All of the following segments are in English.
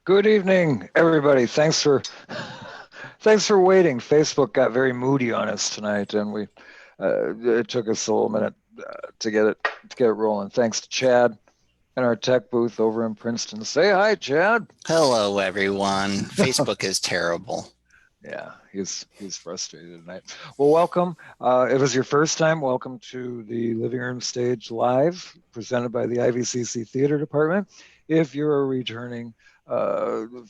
Good evening, everybody. Thanks for waiting. Facebook got very moody on us tonight, and we it took us a little minute to get it rolling. Thanks to Chad and our tech booth over in Princeton. Say hi, Chad. Hello, everyone. Facebook is terrible. Yeah, he's frustrated tonight. Well, welcome. If it's your first time, welcome to the Living Room Stage Live, presented by the IVCC Theatre Department. If you're a returning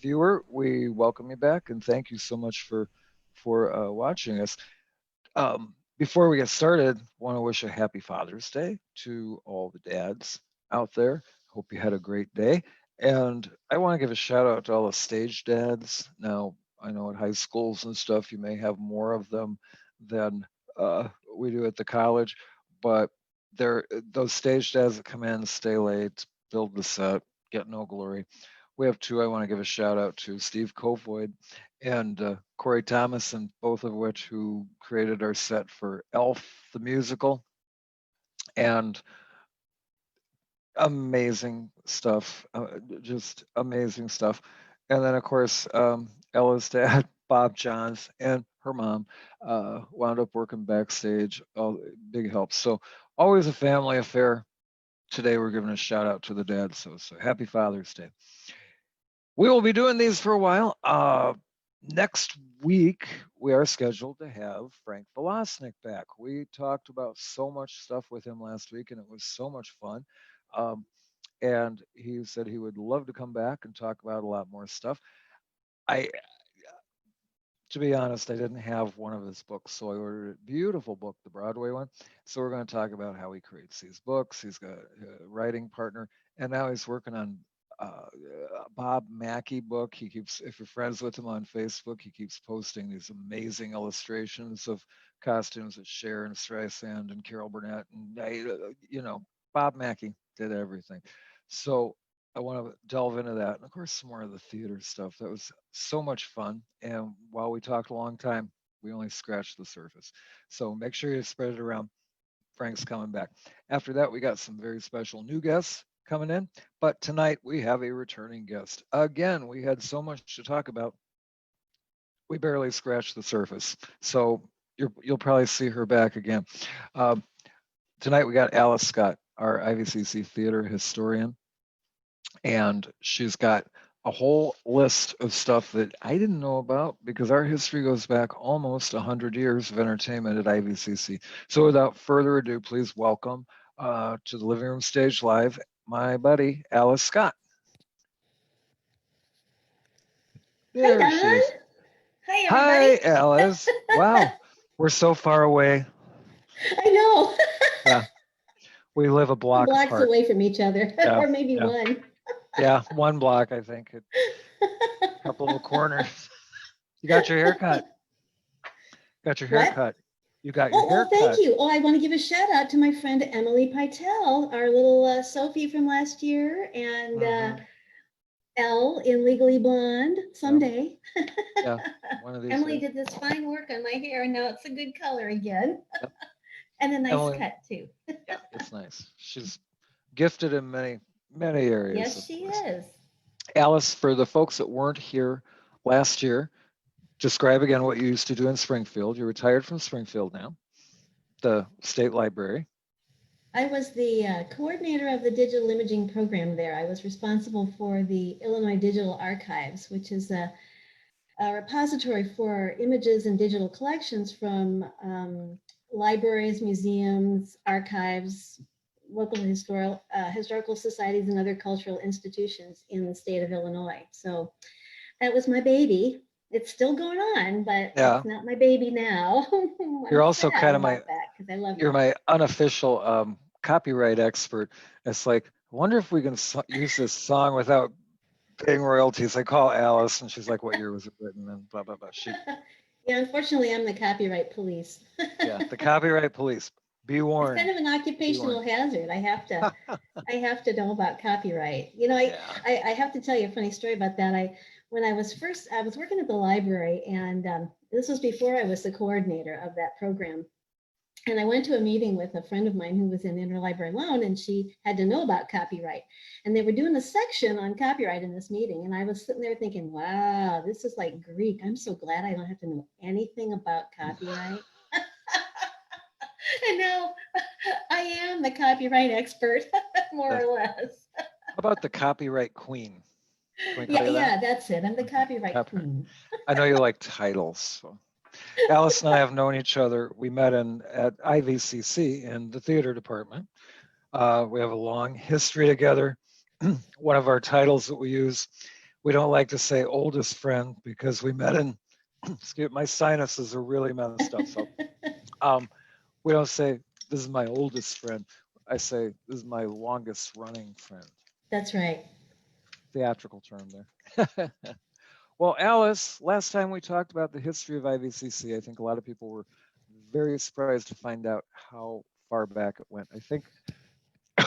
viewer, we welcome you back and thank you so much for watching us. Before we get started, want to wish a happy Father's Day to all the dads out there. Hope you had a great day. And I want to give a shout out to all the stage dads. Now, I know at high schools and stuff, you may have more of them than we do at the college, but they're those stage dads that come in, stay late, build the set, get no glory. We have two I want to give a shout out to, Steve Kofoid and Corey Thomason, both of which who created our set for Elf the musical, and amazing stuff, just amazing stuff. And then of course Ella's dad, Bob Johns, and her mom wound up working backstage. All big help. So always a family affair. Today we're giving a shout out to the dad. So happy Father's Day. We will be doing these for a while. Next week, we are scheduled to have Frank Velosnik back. We talked about so much stuff with him last week, and it was so much fun. Um, and he said he would love to come back and talk about a lot more stuff. I, to be honest, I didn't have one of his books, so I ordered a beautiful book, the Broadway one. So we're going to talk about how he creates these books. He's got a writing partner, and now he's working on Bob Mackey book. He keeps, if you're friends with him on Facebook, he keeps posting these amazing illustrations of costumes that Sharon Streisand and Carol Burnett and Bob Mackey did everything. So I want to delve into that, and of course some more of the theater stuff. That was so much fun, and while we talked a long time, we only scratched the surface. So make sure you spread it around. Frank's coming back. After that, we got some very special new guests coming in, but tonight we have a returning guest. Again, we had so much to talk about, we barely scratched the surface. So you'll probably see her back again. Um, Tonight we got Alyce Scott, our IVCC theater historian, and she's got a whole list of stuff that I didn't know about because our history goes back almost 100 years of entertainment at IVCC. So without further ado, please welcome to the Living Room Stage Live, my buddy, Alyce Scott. Hi, There she Don. is. Hi, Hi, everybody. Alyce. Wow, we're so far away. I know. Yeah, we live a We're block blocks apart. away from each other, Yeah, or maybe yeah, one. yeah, one block, I think. A couple of corners. You got your hair cut. Got your hair What? cut. You got your Oh, hair well, thank cut. you. Oh, I want to give a shout out to my friend Emily Pytel, our little Sophie from last year, and Mm-hmm. Elle in Legally Blonde Yep. someday. Yeah. One of these Emily days. did this fine work on my hair, and now it's a good color again, Yep. and a nice Emily. cut too. Yeah, it's nice. She's gifted in many areas, Yes, of she course. is. Alyce, for the folks that weren't here last year, describe again what you used to do in Springfield. You're retired from Springfield now, the state library. I was the coordinator of the digital imaging program there. I was responsible for the Illinois Digital Archives, which is a repository for images and digital collections from libraries, museums, archives, local historical societies, and other cultural institutions in the state of Illinois. So that was my baby. It's still going on, but Yeah. it's not my baby now. You're I'm also sad kind of about that because I love you're it. my unofficial copyright expert. It's like, I wonder if we can use this song without paying royalties. I call Alyce and she's like, what year was it written? And blah, blah, blah. Yeah, unfortunately, I'm the copyright police. Yeah, the copyright police. Be It's kind warned. of an Be warned. occupational hazard. I have to know about copyright. Yeah. I have to tell you a funny story about that. When I was working at the library, and this was before I was the coordinator of that program. And I went to a meeting with a friend of mine who was in interlibrary loan, and she had to know about copyright. And they were doing a section on copyright in this meeting. And I was sitting there thinking, wow, this is like Greek. I'm so glad I don't have to know anything about copyright. And now I am the copyright expert, more or less. How about the copyright queen? Can we call Yeah, you that? yeah, that's it. I'm the copyright Copyright. queen. I know you like titles. So. Alyce and I have known each other. We met at IVCC in the theater department. We have a long history together. One of our titles that we use, we don't like to say oldest friend because we met in, excuse me, my sinuses are really messed up. So we don't say, this is my oldest friend. I say, this is my longest running friend. That's right. Theatrical term there. Well, Alyce, last time we talked about the history of IVCC, I think a lot of people were very surprised to find out how far back it went. I think,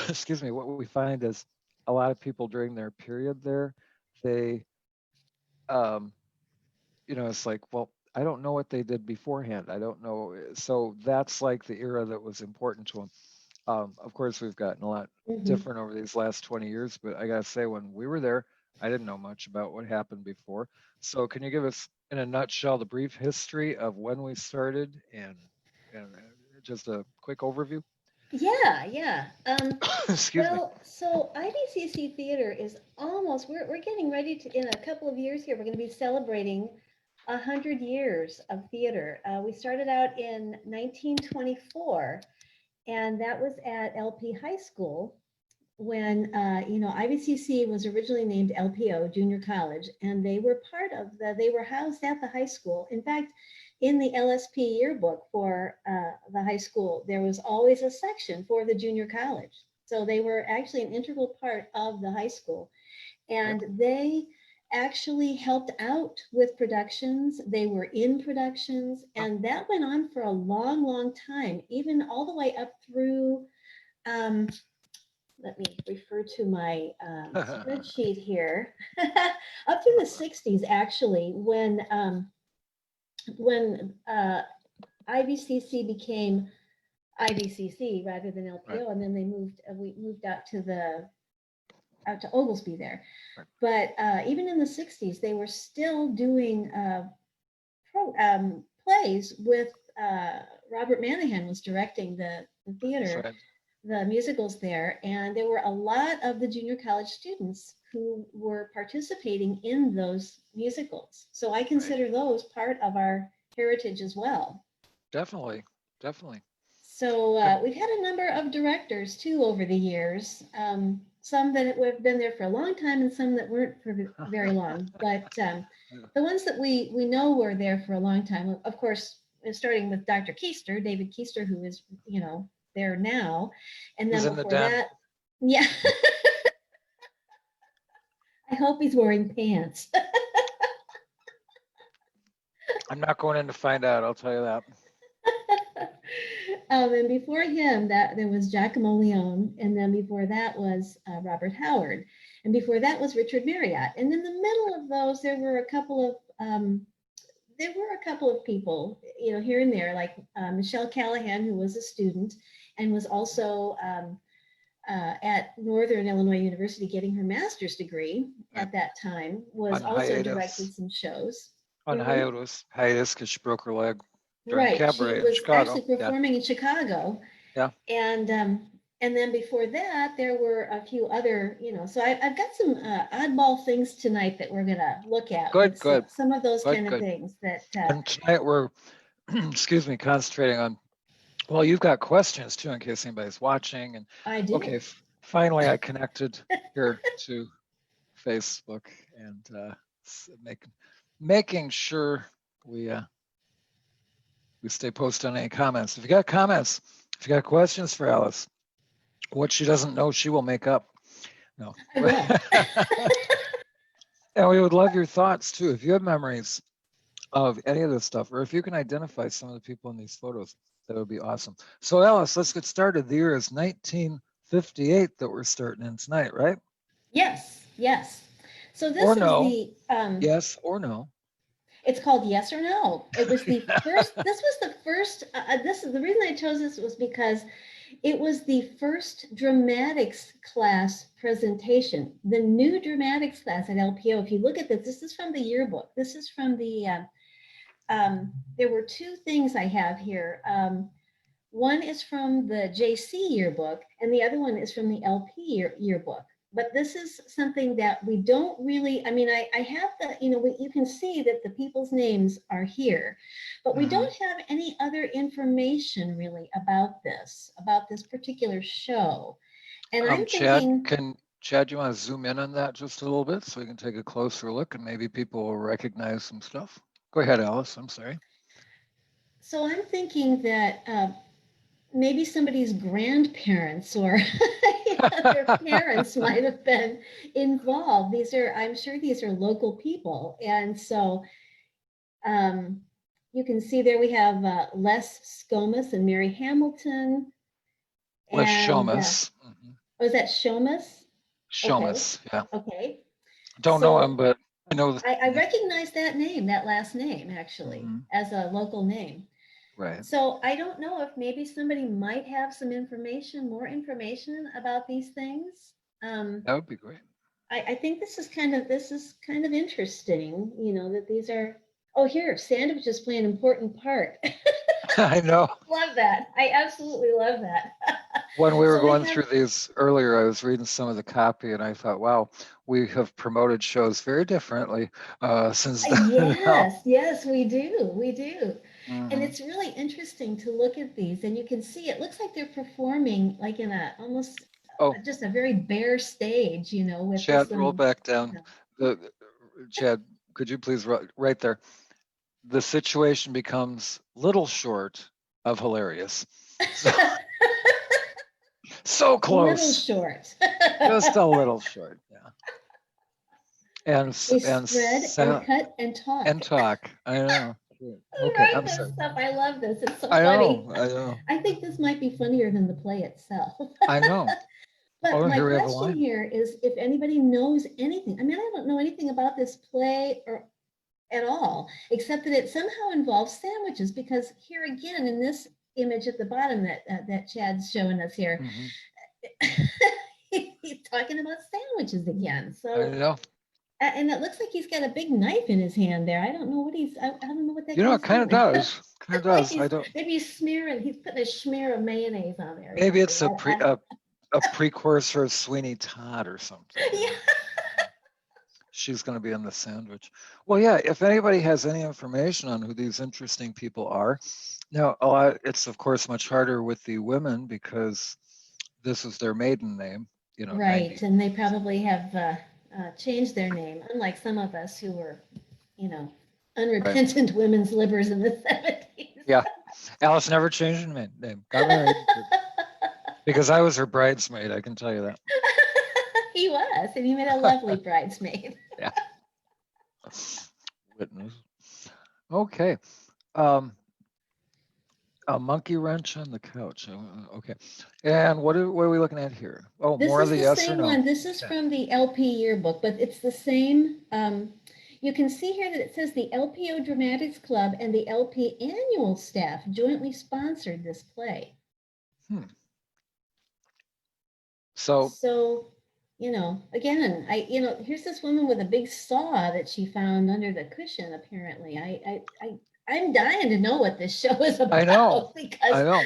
excuse me, what we find is a lot of people during their period there, they, it's like, well, I don't know what they did beforehand. I don't know. So that's like the era that was important to them. Of course, we've gotten a lot different over these last 20 years, but I gotta say, when we were there, I didn't know much about what happened before. So can you give us, in a nutshell, the brief history of when we started and just a quick overview? Yeah. Excuse me. So IVCC Theater is almost, we're getting ready to, in a couple of years here, we're going to be celebrating 100 years of theater. We started out in 1924, and that was at LP High School when, IVCC was originally named LPO, Junior College, and they were they were housed at the high school. In fact, in the LSP yearbook for the high school, there was always a section for the junior college. So they were actually an integral part of the high school. And they actually helped out with productions. They were in productions, and that went on for a long, long time, even all the way up through, let me refer to my spreadsheet here, up through the 60s, actually, when IVCC became IVCC rather than LPO, and then we moved out to Oglesby there. But even in the 60s, they were still doing plays with Robert Manahan was directing the theater, the musicals there, and there were a lot of the junior college students who were participating in those musicals. So I consider those part of our heritage as well. Definitely. So we've had a number of directors too over the years. Some that have been there for a long time and some that weren't for very long. But the ones that we know were there for a long time, of course, starting with Dr. Keister, David Keister, who is, there now. And then before that, yeah. I hope he's wearing pants. I'm not going in to find out, I'll tell you that. And before him, there was Giacomo Leone, and then before that was Robert Howard, and before that was Richard Marriott. And in the middle of those, there were a couple of people, here and there, like Michelle Callahan, who was a student and was also at Northern Illinois University getting her master's degree at that time, was also directed some shows. On hiatus, because she broke her leg. Right, Cabaret she was Chicago. actually performing in Chicago. Yeah. And then before that, there were a few other, so I've got some oddball things tonight that we're gonna look at. Good. Some of those kind of things that. And tonight we're, concentrating on. Well, you've got questions too, in case anybody's watching. And I do. Okay, finally I connected here to Facebook and making sure we stay posted on any comments. If you got comments, if you got questions for Alyce, what she doesn't know, she will make up. No. And we would love your thoughts too. If you have memories of any of this stuff, or if you can identify some of the people in these photos, that would be awesome. So Alyce, let's get started. The year is 1958 that we're starting in tonight, right? Yes. So this or is no. the yes or no. It's called Yes or No. It was the first, this was the first, this is the reason I chose this was because it was the first dramatics class presentation, the new dramatics class at LPO. If you look at this is from the yearbook. This is from the, there were two things I have here. One is from the JC yearbook and the other one is from the LP yearbook. But this is something that we don't really, I mean, I have the, you can see that the people's names are here, but we don't have any other information really about this particular show. And I'm thinking, Chad, you want to zoom in on that just a little bit so we can take a closer look and maybe people will recognize some stuff? Go ahead, Alyce. I'm sorry. So I'm thinking that maybe somebody's grandparents or their parents might have been involved. I'm sure these are local people. And so you can see there we have Les Skomas and Mary Hamilton. Les Shomas. Oh, is that Shomas? Shomas, okay. Yeah. Okay. Don't know him, but I know. I recognize that name, that last name, actually, as a local name. Right. So I don't know if maybe somebody might have some information, more information about these things. That would be great. I think this is kind of interesting, that these are, oh, here, sandwiches play an important part. I know. Love that. I absolutely love that. When we were going through these earlier, I was reading some of the copy and I thought, wow, we have promoted shows very differently since then. Yes, we do. We do. And it's really interesting to look at these and you can see, it looks like they're performing like in a almost just a very bare stage, with Chad, roll back down. Chad, could you please right there? The situation becomes little short of hilarious. So close. Little short. Just a little short, yeah. And spread and cut and talk. And talk. I know. Okay, I'm sorry. Stuff. I love this. It's so funny. I know. I think this might be funnier than the play itself. I know. But my question here is if anybody knows anything. I mean, I don't know anything about this play or at all, except that it somehow involves sandwiches, because here again, in this image at the bottom that Chad's showing us here, he's talking about sandwiches again. So I know. And it looks like he's got a big knife in his hand there. I don't know what I don't know what that. It kind of does. Kind of does. I don't. Maybe he's putting a smear of mayonnaise on there. Maybe it's a precursor of Sweeney Todd or something. Yeah. She's going to be in the sandwich. Well, yeah, if anybody has any information on who these interesting people are. Now, it's of course much harder with the women because this is their maiden name, Right, 90. And they probably have changed their name, unlike some of us who were, unrepentant women's livers in the 70s. Yeah, Alyce never changed her name. Got married because I was her bridesmaid. I can tell you that. He was, and he made a lovely bridesmaid. Yeah. Witness. Okay. A monkey wrench on the couch. Okay. And what are we looking at here? Oh, this more of the yes or no. One. This is from the LP yearbook, but it's the same. You can see here that it says the LPO Dramatics Club and the LP annual staff jointly sponsored this play. So, again, here's this woman with a big saw that she found under the cushion, apparently. I'm dying to know what this show is about. I know. Because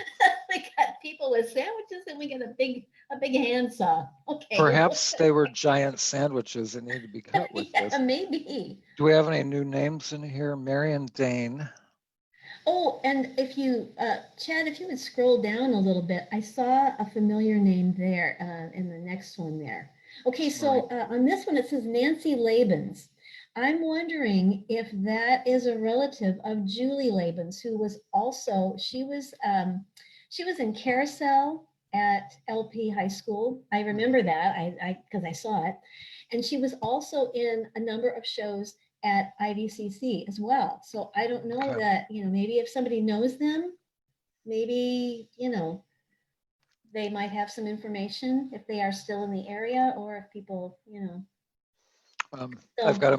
we got people with sandwiches and we got a big handsaw. Okay. Perhaps they were giant sandwiches that need to be cut with this. Maybe. Do we have any new names in here? Marion Dane. Oh, and if you, Chad, if you would scroll down a little bit, I saw a familiar name there in the next one there. Okay, so on this one, it says Nancy Labens. I'm wondering if that is a relative of Julie Labens, who was also, she was in Carousel at LP High School. I remember that because I saw it. And she was also in a number of shows at IVCC as well. So I don't know that, maybe if somebody knows them, maybe, they might have some information if they are still in the area or if people, I've got to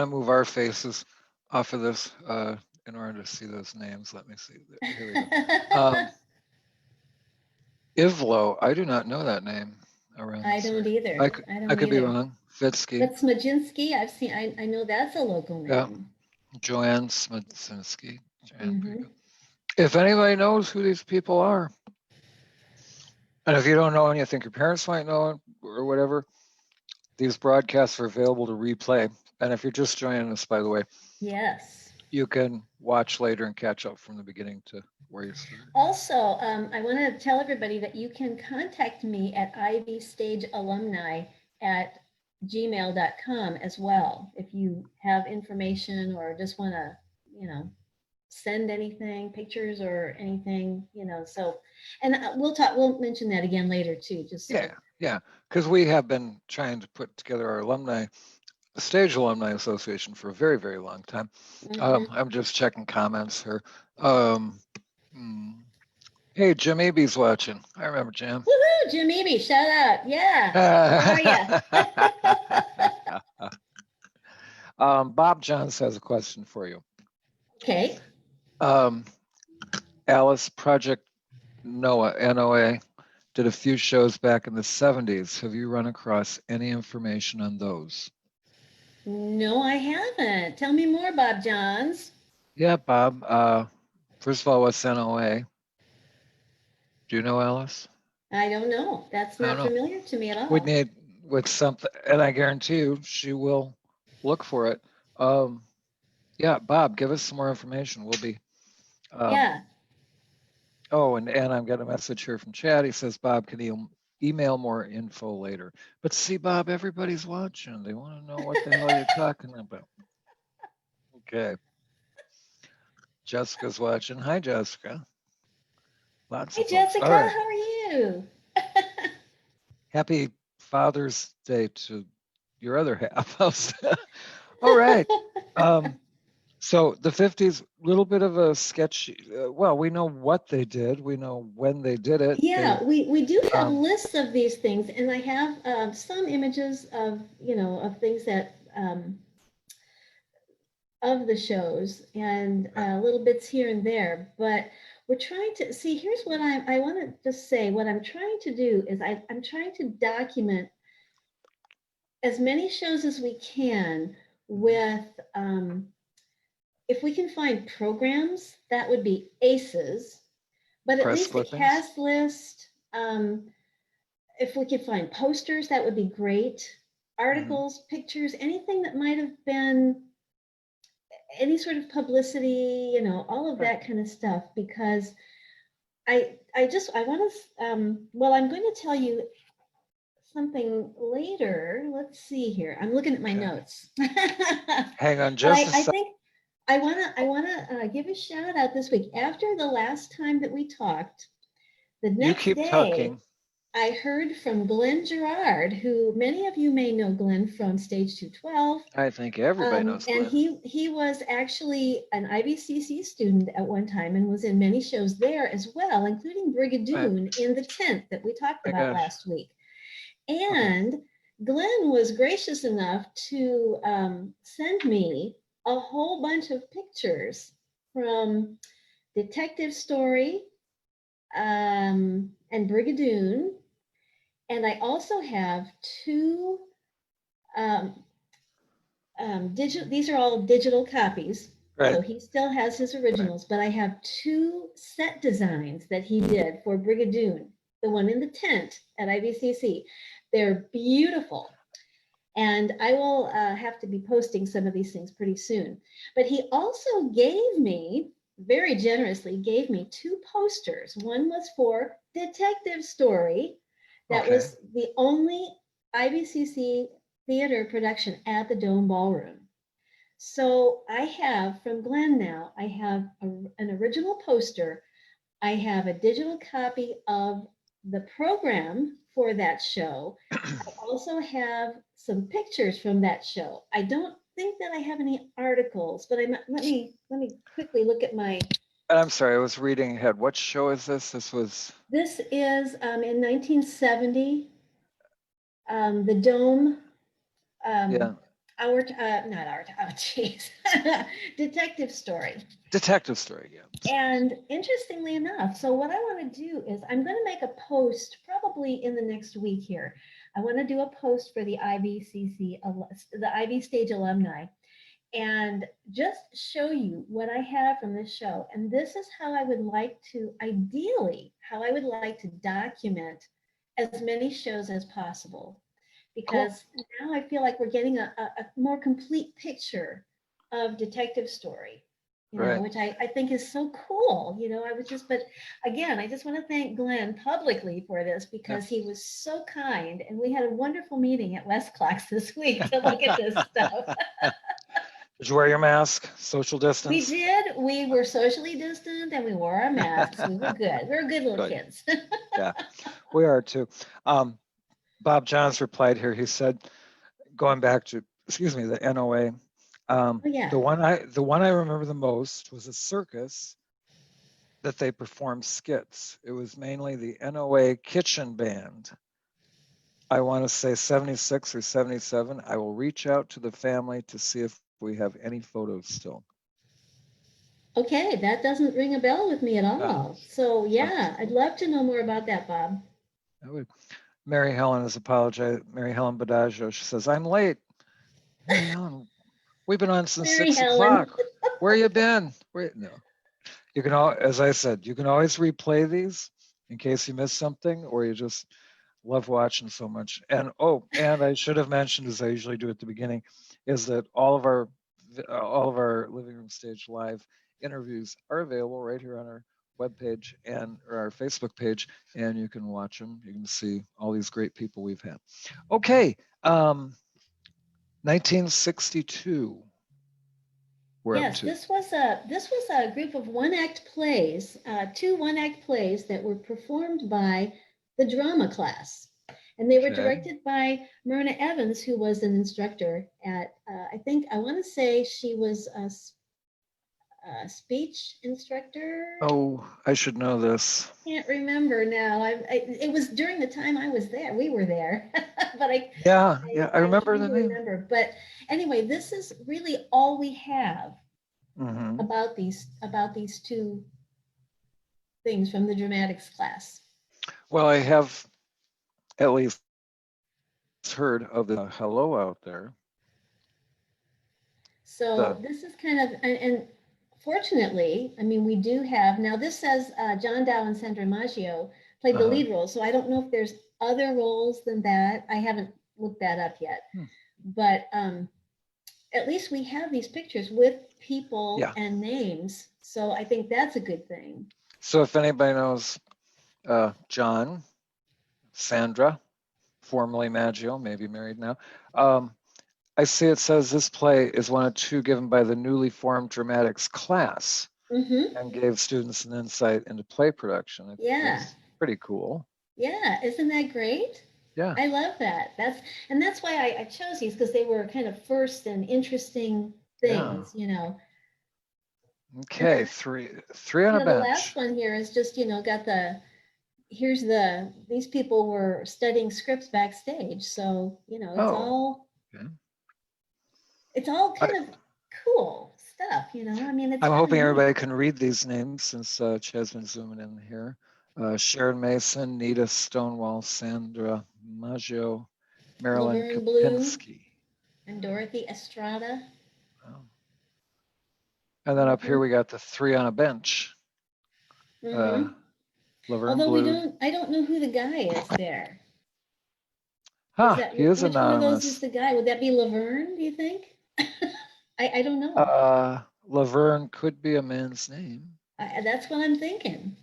move our faces. off of this in order to see those names. Let me see. Here we go. Ivlo, I do not know that name around I this don't area. either. I I don't could be either. wrong. Fitsky, But Smajinsky, I've seen, I know that's a local yeah. name. Joanne Smadzinski. Joanne, there you Mhm. go. If anybody knows who these people are, and if you don't know and you think your parents might know it or whatever, these broadcasts are available to replay. And if you're just joining us, by the way, Yes. you can watch later and catch up from the beginning to where you started. Also, I want to tell everybody that you can contact me at ivstagealumni@gmail.com as well. If you have information or just want to, send anything, pictures or anything, so, and we'll mention that again later too, just so. Yeah, because we have been trying to put together our Stage Alumni Association for a very, very long time. I'm just checking comments here. Hey, Jim Eby's watching. I remember Jim. Woohoo, Jim Eby, shout out. Yeah. How are you? Bob Johns has a question for you. Okay. Alyce, Project NOAA, NOA, did a few shows back in the 70s. Have you run across any information on those? No, I haven't. Tell me more, Bob Johns. Yeah, Bob. First of all, what's NOA? Do you know, Alyce? I don't know. That's not familiar to me at all. We need with something, and I guarantee you she will look for it. Yeah, Bob, give us some more information. We'll be. Yeah. Oh, and I'm getting a message here from Chad. He says, Bob, can you email more info later? But see, Bob, everybody's watching. They want to know what the hell you're talking about. Okay. Jessica's watching. Hi, Jessica. Lots Hey, of folks. Jessica, All right. how are you? Happy Father's Day to your other half. All right. So the 50s, little bit of a sketch. Well, we know what they did. We know when they did it. Yeah, we do have lists of these things, and I have some images of, of things that, of the shows and little bits here and there, but we're trying to see, here's what I want to just say, what I'm trying to do is I'm trying to document as many shows as we can with, if we can find programs, that would be aces, but at least a cast list. If we could find posters, that would be great. Articles, pictures, anything that might have been any sort of publicity, all of that kind of stuff, because I want to, well, I'm going to tell you something later. Let's see here. I'm looking at my notes. Hang on just a second. I think I want to give a shout out this week. After the last time that we talked, the next day, I heard from Glenn Gerard, who many of you may know Glenn from Stage 212. I think everybody knows Glenn. And he was actually an IVCC student at one time and was in many shows there as well, including Brigadoon in the tent that we talked about last week. And Glenn was gracious enough to send me a whole bunch of pictures from Detective Story and Brigadoon. And I also have two these are all digital copies. Right. So he still has his originals, but I have two set designs that he did for Brigadoon, the one in the tent at IVCC. They're beautiful. And I will have to be posting some of these things pretty soon. But he also gave me, very generously, gave me two posters. One was for Detective Story. That was the only IVCC theater production at the Dome Ballroom. So I have, from Glenn now, I have an original poster. I have a digital copy of the program for that show. I also have some pictures from that show. I don't think that I have any articles, but let me quickly look at my. I'm sorry, I was reading ahead. What show is this? This is in 1970. The Dome. not our, oh, geez, detective story. Detective story, yeah. And interestingly enough, so what I want to do is I'm going to make a post probably in the next week here. I want to do a post for the IVCC, the Ivy Stage alumni, and just show you what I have from this show. And this is how I would like to, ideally, how I would like to document as many shows as possible. Because now I feel like we're getting a more complete picture of detective story, you know, Right. which I think is so cool. You know, I was just, but again, I just want to thank Glenn publicly for this because he was so kind. And we had a wonderful meeting at West Clocks this week to look at this stuff. Did you wear your mask? Social distance? We did. We were socially distant and we wore our masks. We were good. We were good little kids. Yeah, we are too. Bob Johns replied here. He said, going back to, excuse me, the NOA. Oh, yeah. The one I remember the most was a circus that they performed skits. It was mainly the NOA Kitchen Band. I want to say 76 or 77. I will reach out to the family to see if we have any photos still. Okay, that doesn't ring a bell with me at all. So yeah, I'd love to know more about that, Bob. I would. Mary Helen has apologized. Mary Helen Badaggio, she says, I'm late. Mary Helen, we've been on since Mary 6 Helen. o'clock. Where you been? No. You can, as I said, you can always replay these in case you missed something or you just love watching so much. And and I should have mentioned, as I usually do at the beginning, is that all of our Living Room Stage Live interviews are available right here on our webpage and our Facebook page, and you can watch them. You can see all these great people we've had. Okay, 1962. Yes, this was a group of one-act plays, two one-act plays that were performed by the drama class. And they were directed by Myrna Evans, who was an instructor at, I want to say she was a speech instructor. Oh, I should know this. Can't remember now. It was during the time I was there. We were there, but I remember the name. But anyway, this is really all we have about these two things from the dramatics class. Well, I have at least heard of the Hello Out There. So this is kind of, and fortunately, I mean, we do have, now this says John Dow and Sandra Maggio played the lead role. So I don't know if there's other roles than that. I haven't looked that up yet. But at least we have these pictures with people and names. So I think that's a good thing. So if anybody knows John, Sandra, formerly Maggio, maybe married now, I see it says this play is one of two given by the newly formed dramatics class and gave students an insight into play production. It's pretty cool. Yeah, isn't that great? Yeah. I love that. That's why I chose these, because they were kind of first and interesting things, you know. Okay, three on a bench. The last one here is just, you know, got these people were studying scripts backstage. So, you know, it's all kind of cool stuff, you know. I mean, I'm hoping everybody can read these names since Chad's been zooming in here. Sharon Mason, Nita Stonewall, Sandra Maggio, Marilyn Kapinski, and Dorothy Estrada. Oh. And then up here we got the three on a bench. Laverne Although I don't know who the guy is there. He is anonymous. Which one of those is the guy? Would that be Laverne, do you think? I don't know. Laverne could be a man's name. That's what I'm thinking.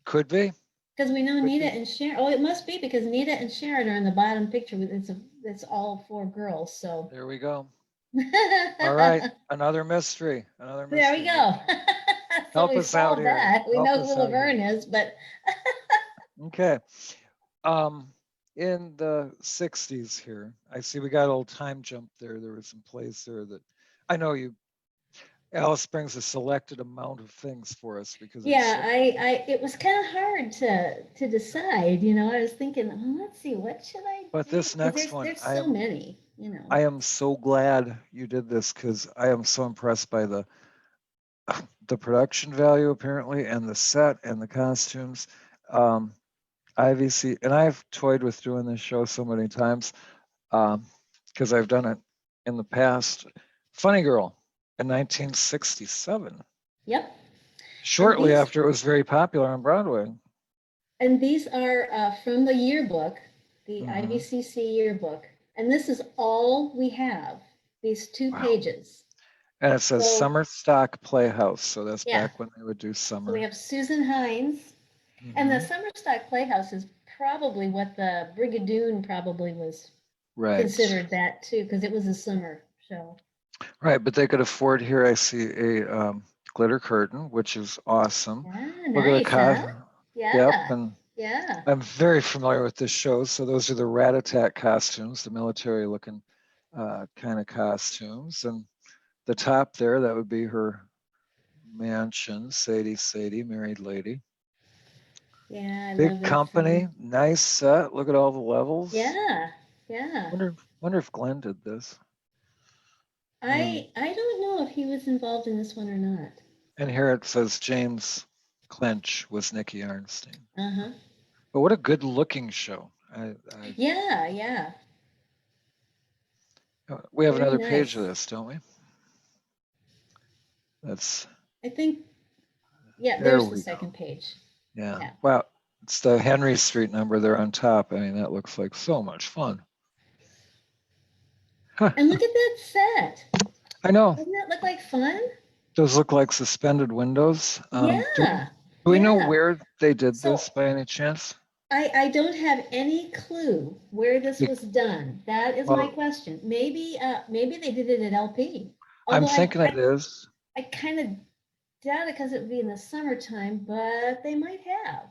Could be. Because we know Nita and Sharon. Oh, it must be because Nita and Sharon are in the bottom picture. It's all four girls. So there we go. All right, another mystery. There we go. Help us out here. We know who Laverne is, but okay. In the 60s here, I see we got a little time jump there. There were some plays there that I know Alyce brings a selected amount of things for us because it was kind of hard to decide. You know, I was thinking, let's see, what should I? But this next one, there's so many. you know. I am so glad you did this because I am so impressed by the production value apparently, and the set and the costumes. IVC, and I've toyed with doing this show so many times because I've done it in the past. Funny Girl in 1967, Yep. shortly these- after it was very popular on Broadway. And these are from the yearbook, the Mhm. IVCC yearbook. And this is all we have, these 2 Wow. pages. And it says So- Summer Stock Playhouse, so that's Yeah. back when they would do summer. So we have Susan Hines, and the Mhm. Summer Stock Playhouse is probably what the Brigadoon probably was Right. considered that too, because it was a summer show. Right, but they could afford here. I see a glitter curtain, which is awesome. Yeah, Look at the nice, huh? Yeah, Yep, and yeah. I'm very familiar with this show. So those are the Rat Attack costumes, the military-looking kind of costumes, and the top there, that would be her mansion, Sadie, married lady. Yeah, I Big love this. company, nice set. Look at all the levels. Yeah, yeah. Wonder if Glenn did this. I don't know if he was involved in this one or not. And here it says James Clench was Nicky Arnstein. Uh-huh. But what a good-looking show. Yeah, yeah. We have Very another page of nice. this, don't we? That's I think, yeah, There there's we the go. second page. yeah. Yeah. Wow, it's the Henry Street number there on top. I mean, that looks like so much fun. And look at that set. I know. Doesn't that look like fun? Those look like suspended windows. Yeah. Do we know yeah. where they did So- this by any chance? I don't have any clue where this Be- was done. That is my Well- question. Maybe they did it at LP. I'm Although thinking it is. I kind of doubt it because it would be in the summertime, but they might have.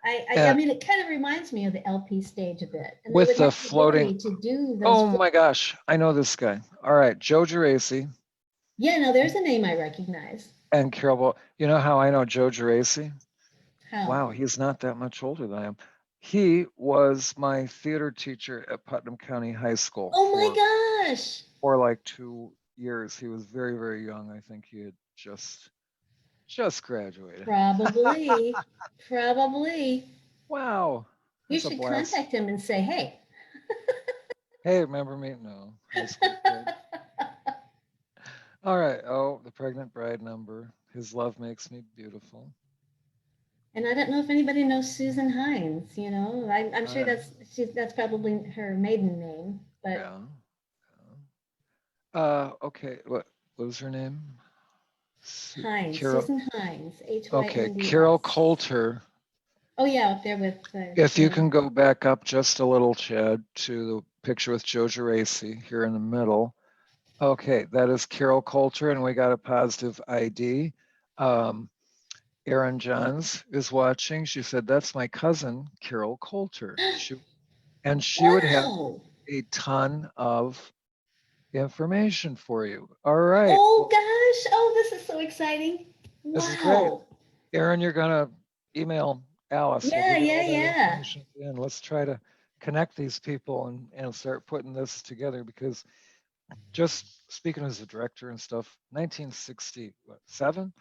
I Yeah. mean, it kind of reminds me of the LP stage a bit. And they With would the have floating- ability to do those. Oh my gosh, I know this guy. All right, Joe Geraci Yeah, no, there's a name I recognize. and Carol Ball. You know how I know Joe Geraci? How? Wow, he's not that much older than I am. He was my theater teacher at Putnam County High School. Oh my gosh. For like 2 years. He was very, very young. I think he had just graduated. Probably. Probably. Wow. You that's a should blast. contact him and say, hey. Hey, remember me? No. High school kid. All right. Oh, the pregnant bride number. His love makes me beautiful. And I don't know if anybody knows Susan Hines, you know. I'm sure Yeah. that's probably her maiden name, but Yeah. Okay. What was her name? Hines, Carol. Susan Hines, H-Y-N-D-S. Okay, Carol Coulter. Oh yeah, up there with. If you can go back up just a little, Chad, to the picture with Joe Geraci here in the middle. Okay, that is Carol Coulter, and we got a positive ID. Erin Johns is watching. She said, "That's my cousin, Carol Coulter." She would have Wow. a ton of information for you. All right. Oh gosh. Oh, this is so exciting. This is great. Wow. Erin, you're gonna email Alyce. We'll Yeah, give you yeah, all that yeah. information at the end. Let's try to connect these people and start putting this together, because just speaking as a director and stuff, 1967,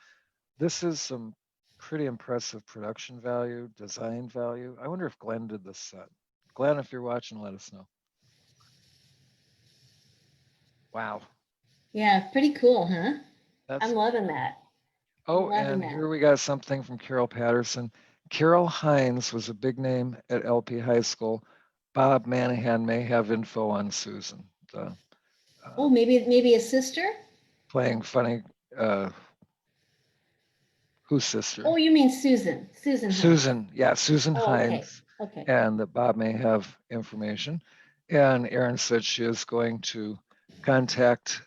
this is some pretty impressive production value, design value. I wonder if Glenn did this set. Glenn, if you're watching, let us know. Wow. Yeah, pretty cool, huh? That's I'm loving that. Oh, loving and that. here we got something from Carol Patterson. Carol Hines was a big name at LP High School. Bob Manahan may have info on Susan, Oh, maybe a sister? playing funny. Whose sister? Oh, you mean Susan? Susan. Hines. Susan. Yeah, Susan Oh, okay. Hines. Okay. And that Bob may have information. And Erin said she is going to contact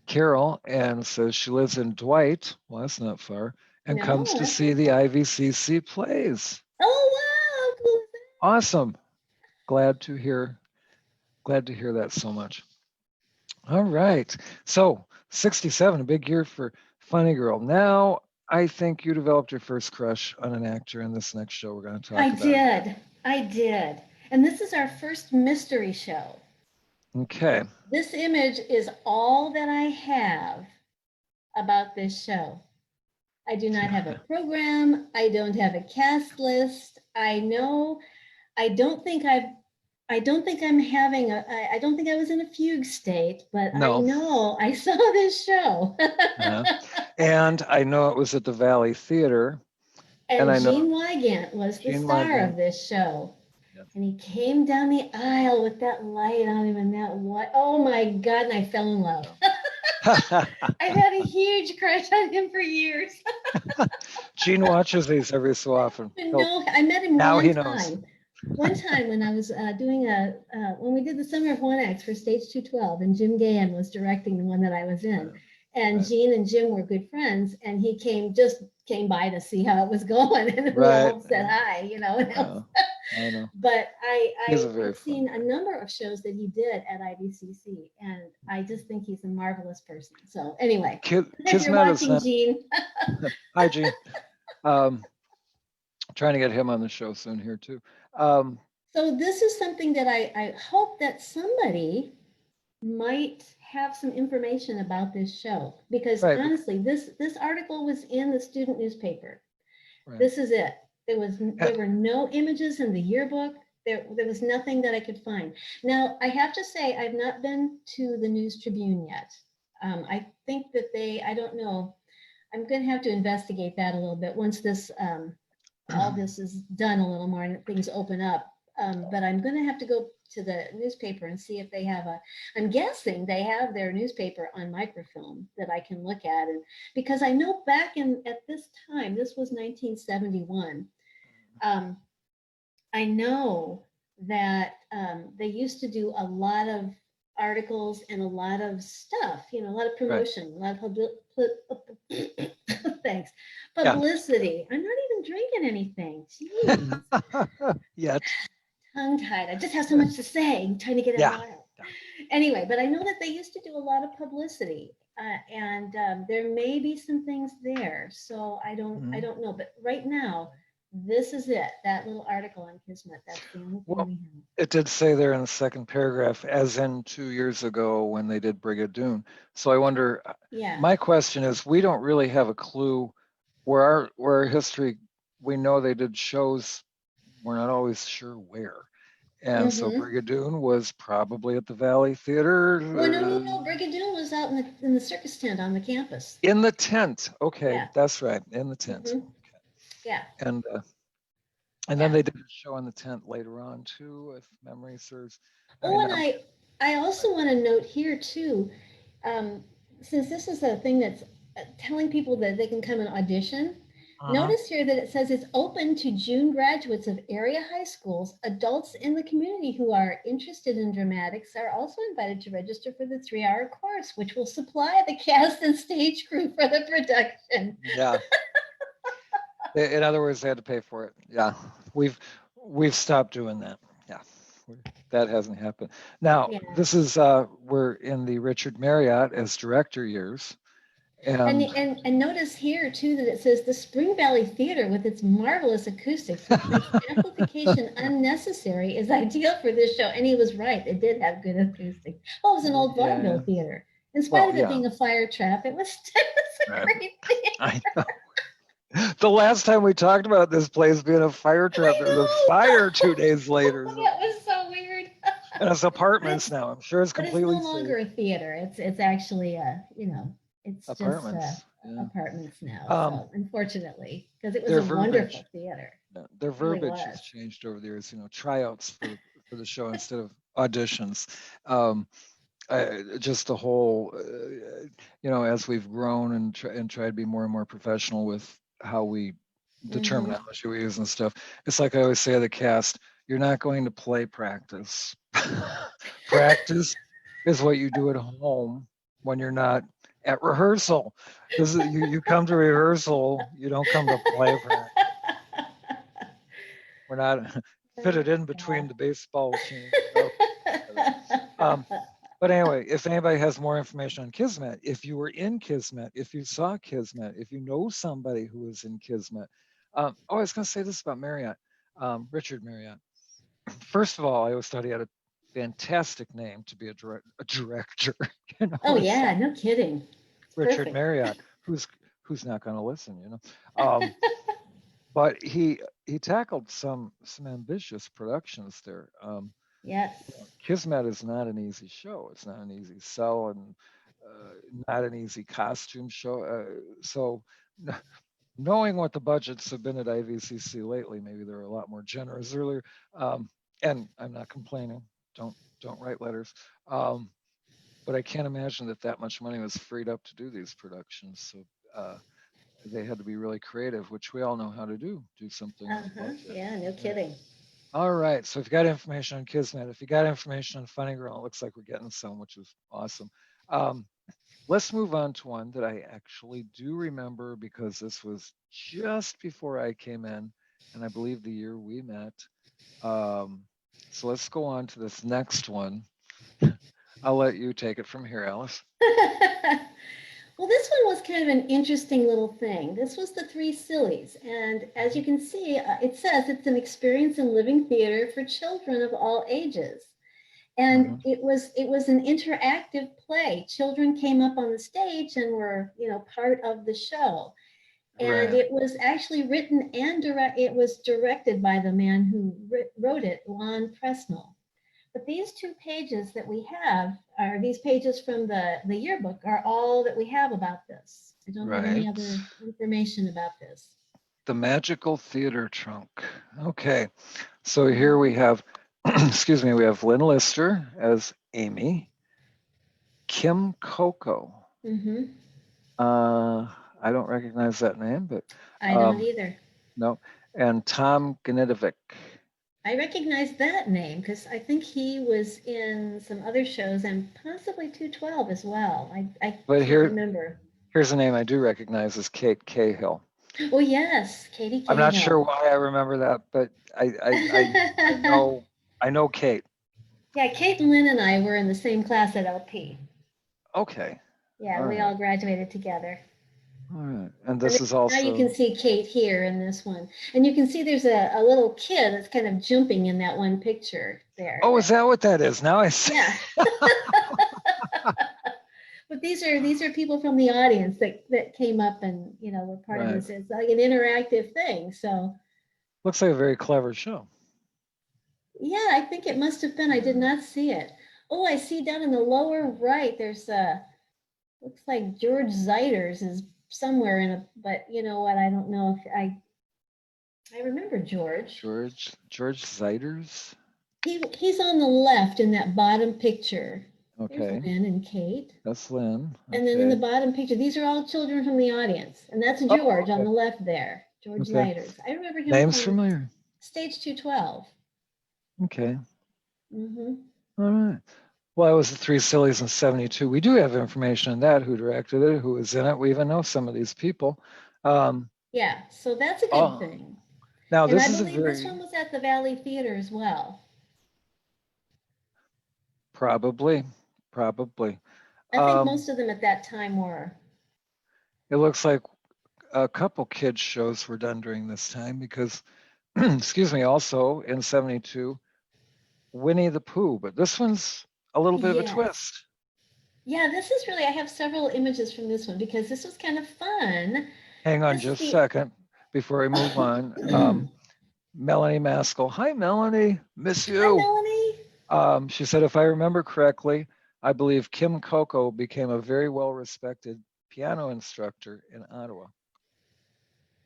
Carol, and says she lives in Dwight. Well, that's not far, and No, comes to that's see the IVCC plays. Oh wow! How cool is that? Awesome. Glad to hear that so much. All right. So 67, a big year for Funny Girl. Now I think you developed your first crush on an actor in this next show we're going to talk about. I did. And this is our first mystery show. Okay. This image is all that I have about this show. I do not have a program. I don't have a cast list. I don't think I don't think I'm having I don't think I was in a fugue state, but No. I know I saw this show. And I know it was at the Valley Theater. And I know Gene Wygant was the Gene star Wygant. of this show. Yep. And he came down the aisle with that light on him and that what? Oh my God! And I fell in love. I've had a huge crush on him for years. Gene watches these every so often. No, I met him now one he knows. time. One time when I was doing when we did the Summer of One Acts for Stage 212, and Jim Gahan was directing the one that I was in. And Right. Gene and Jim were good friends, and he came by to see how it was going, and we Right. all said hi, you know. I know. But He's a I've very seen fun a number of shows that he did at IVCC, and I just think he's a marvelous person. So anyway, if you're Kismet is watching, not. Gene, Hi, Gene. Trying to get him on the show soon here too. so this is something that I hope that somebody might have some information about this show, because Right. honestly, this article was in the student newspaper. Right. This is it. There were no images in the yearbook. There was nothing that I could find. Now, I have to say, I've not been to the News Tribune yet. I think that I don't know. I'm going to have to investigate that a little bit once this all this is done a little more and things open up. But I'm going to have to go to the newspaper and see if they have I'm guessing they have their newspaper on microfilm that I can look at. And because I know back at this time, this was 1971. I know that they used to do a lot of articles and a lot of stuff, a lot of promotion, a lot of thanks, publicity. Yeah. I'm not even drinking anything. Jeez. Yet. Tongue-tied. I just have so much to say. I'm trying to get it out. Anyway, but I know that they used to do a lot of publicity, and there may be some things there. So I don't know. But right now, this is it. That little article on Kismet. That's the only thing we have. It did say there in the second paragraph, as in 2 years ago when they did Brigadoon. So I wonder. Yeah. My question is, we don't really have a clue where our history. We know they did shows. We're not always sure where. And so Brigadoon was probably at the Valley Theater. Well, no. Brigadoon was out in the circus tent on the campus. In the tent. Okay, that's right. In the tent. Okay. Yeah. And then they did a show in the tent later on too, if memory serves. I also want to note here too, since this is a thing that's telling people that they can come and audition. Notice here that it says it's open to June graduates of area high schools. Adults in the community who are interested in dramatics are also invited to register for the 3-hour course, which will supply the cast and stage crew for the production. Yeah. In other words, they had to pay for it. Yeah. We've stopped doing that. Yeah. That hasn't happened. Now, this is we're in the Richard Marriott as director years. And notice here too that it says the Spring Valley Theater with its marvelous acoustics makes amplification unnecessary is ideal for this show. And he was right; it did have good acoustics. Well, it was an old vaudeville theater. In spite of it being a fire trap, it was a great theater. I know. The last time we talked about this place being a fire trap, there was a fire 2 days later. That was so weird. And it's apartments now. I'm sure it's completely. But it's no longer a theater. It's actually it's apartments. Just apartments now. So unfortunately, because it was a wonderful theater. Their verbiage has changed over the years. Tryouts for the show instead of auditions. Just the whole, as we've grown and tried to be more and more professional with how we the terminology we use and stuff. It's like I always say to the cast, you're not going to play practice. Practice is what you do at home when you're not at rehearsal. You come to rehearsal, you don't come to play practice. We're not fitted in between the baseball teams. But anyway, if anybody has more information on Kismet, if you were in Kismet, if you saw Kismet, if you know somebody who was in Kismet. I was going to say this about Marriott, Richard Marriott. First of all, I always thought he had a fantastic name to be a director. You know, Oh it's yeah, no kidding. It's Richard perfect. Marriott, who's not going to listen, you know. But he tackled some ambitious productions there. Yes. Kismet is not an easy show. It's not an easy sell, and not an easy costume show. So knowing what the budgets have been at IVCC lately, maybe they were a lot more generous earlier. And I'm not complaining. Don't write letters. But I can't imagine that much money was freed up to do these productions. So they had to be really creative, which we all know how to do something on a budget. Yeah, no kidding. All right. So if you got information on Kismet, if you got information on Funny Girl, it looks like we're getting some, which is awesome. Let's move on to one that I actually do remember because this was just before I came in, and I believe the year we met. So let's go on to this next one. I'll let you take it from here, Alyce. Well, this one was kind of an interesting little thing. This was the Three Sillies. And as you can see, it says it's an experience in living theater for children of all ages. And it was an interactive play. Children came up on the stage and were, part of the show. And it was actually written and it was directed by the man who wrote it, Lon Presnell. But these 2 pages that we have are these pages from the yearbook are all that we have about this. I don't have any other information about this. The Magical Theater Trunk. Okay, so here we have, excuse me, we have Lynn Lister as Amy, Kim Coco. I don't recognize that name, but I don't either. No, and Tom Gnidovich. I recognize that name because I think he was in some other shows and possibly 212 as well. I can't remember. Here's a name I do recognize is Kate Cahill. Oh yes, Katie Cahill. I'm not sure why I remember that, but I know Kate. Yeah, Kate and Lynn and I were in the same class at LP. Okay. Yeah, we all graduated together. All right, and this is also. Now you can see Kate here in this one, and you can see there's a little kid that's kind of jumping in that one picture there. Oh, is that what that is? Now I see. Yeah. But these are people from the audience that came up and were part of this. It's like an interactive thing. So. Looks like a very clever show. Yeah, I think it must have been. I did not see it. Oh, I see down in the lower right. There's looks like George Zeiders is somewhere in but you know what? I don't know if I remember George. George Zeiders. He's on the left in that bottom picture. Okay. There's Lynn and Kate. That's Lynn. Okay. And then in the bottom picture, these are all children from the audience, and that's George on the left there. George Zeiders. I remember him. Name's familiar. Stage 212. Okay. All right. Well, it was the Three Sillies in '72. We do have information on that, who directed it, who was in it. We even know some of these people. Yeah, so that's a good thing. Now, and this I is believe this one was at the Valley Theater as well. Probably. I think most of them at that time were. It looks like a couple kids shows were done during this time because, excuse me, also in '72, Winnie the Pooh, but this one's a little bit of a twist. Yeah, this is really, I have several images from this one because this was kind of fun. Hang on just a second before we move on. Melanie Maskell. Hi, Melanie. Miss you. Hi, Melanie. She said, if I remember correctly, I believe Kim Coco became a very well-respected piano instructor in Ottawa.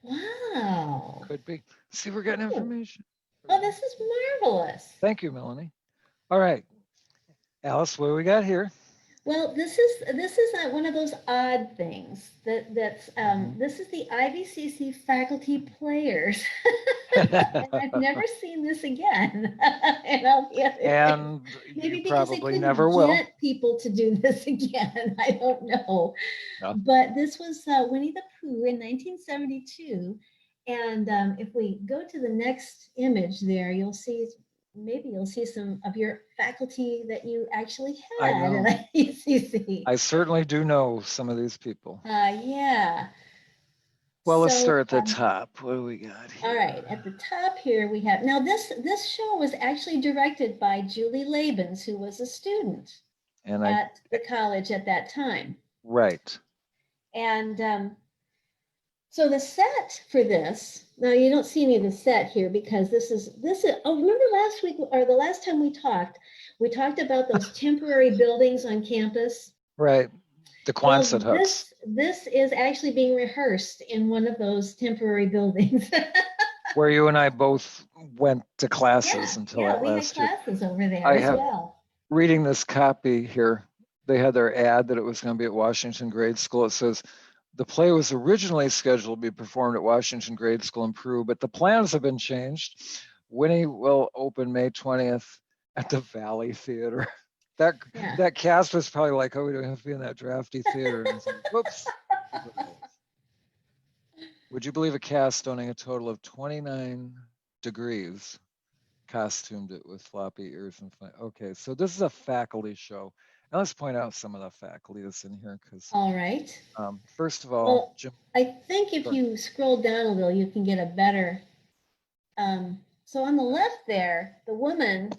Wow. Could be. See, we're getting information. Oh, this is marvelous. Thank you, Melanie. All right, Alyce, what do we got here? Well, this is one of those odd things this is the IVCC faculty players. And I've never seen this again. And maybe you because probably they never couldn't will. get people to do this again. I don't know. No. But this was Winnie the Pooh in 1972. And if we go to the next image there, you'll see some of your faculty that you actually had at IVCC. I certainly do know some of these people. Yeah. Well, let's So, start at the top. What do we got here? all right, at the top here we have, now this show was actually directed by Julie Labens, who was a student And at the college at that time. right. And so the set for this, now you don't see any of the set here because this is, oh, remember last week or the last time we talked about those temporary buildings on campus? Right. The Well, Quonset huts. this is actually being rehearsed in one of those temporary buildings. Where you and I both went to classes until yeah, we had last year. classes over there I as have- well. Reading this copy here, they had their ad that it was going to be at Washington Grade School. It says, the play was originally scheduled to be performed at Washington Grade School in Peru, but the plans have been changed. Winnie will open May 20th at the Valley Theater. That cast was probably like, oh, we don't have to be in that drafty theater. And so, whoops. Would you believe a cast owning a total of 29 degrees costumed it with floppy ears and fun? Okay, so this is a faculty show. Now let's point out some of the faculty that's in here because All right. First of all, Well, Jim, I think if you scroll down a little, you can get a better. So on the left there, the woman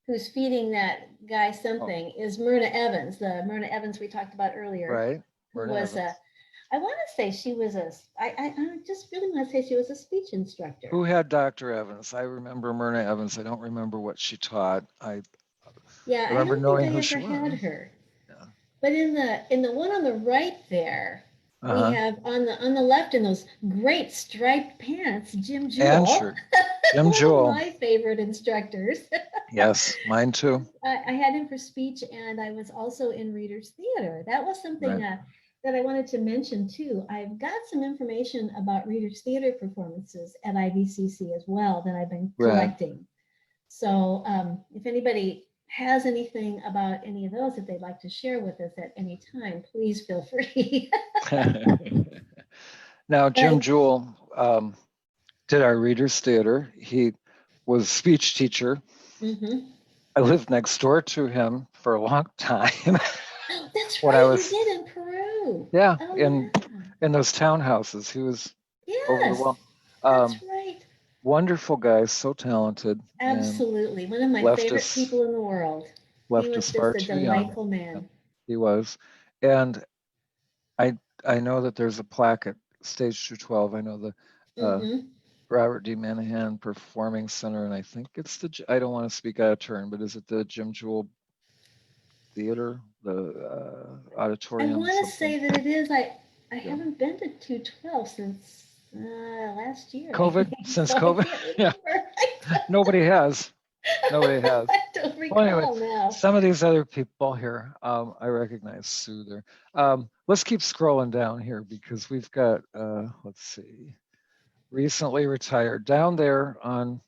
who's feeding that guy something is Myrna Evans, the Myrna Evans we talked about earlier. right? Who Myrna was Evans. I want to say she was I just really want to say she was a speech instructor. Who had Dr. Evans? I remember Myrna Evans. I don't remember what she taught. Yeah, remember I don't knowing think who I she ever had was. her. Yeah. But in the one on the right there, Uh-huh. we have on the left in those great striped pants, Jim Jewell. And shirt. Jim Jewell. One of my favorite instructors. Yes, mine too. I had him for speech, and I was also in Reader's Theater. That was something that I wanted to mention too. I've got some information about Reader's Theater performances at IVCC as well that I've been collecting. So if anybody has anything about any of those that they'd like to share with us at any time, please feel free. Now, Jim Jewell did our Reader's Theater. He was a speech teacher. Mm-hmm. I lived next door to him for a long time. That's when right, I was, you did in Peru. Yeah, Oh, in those townhouses. He was over the wall. That's right. Wonderful guy, so talented. Absolutely, one of my favorite people in the world. Left he was us far just a too young. delightful man. He was, and I know that there's a plaque at Stage 212. I know the Robert D. Manahan Performing Center, and I think it's I don't want to speak out of turn, but is it the Jim Jewell Theater, the auditorium? I want to say that it is. I haven't been to 212 since last year. COVID, since COVID, yeah. Nobody has. I don't recall now. Some of these other people here, I recognize Sue there. Let's keep scrolling down here because we've got, let's see, recently retired down there on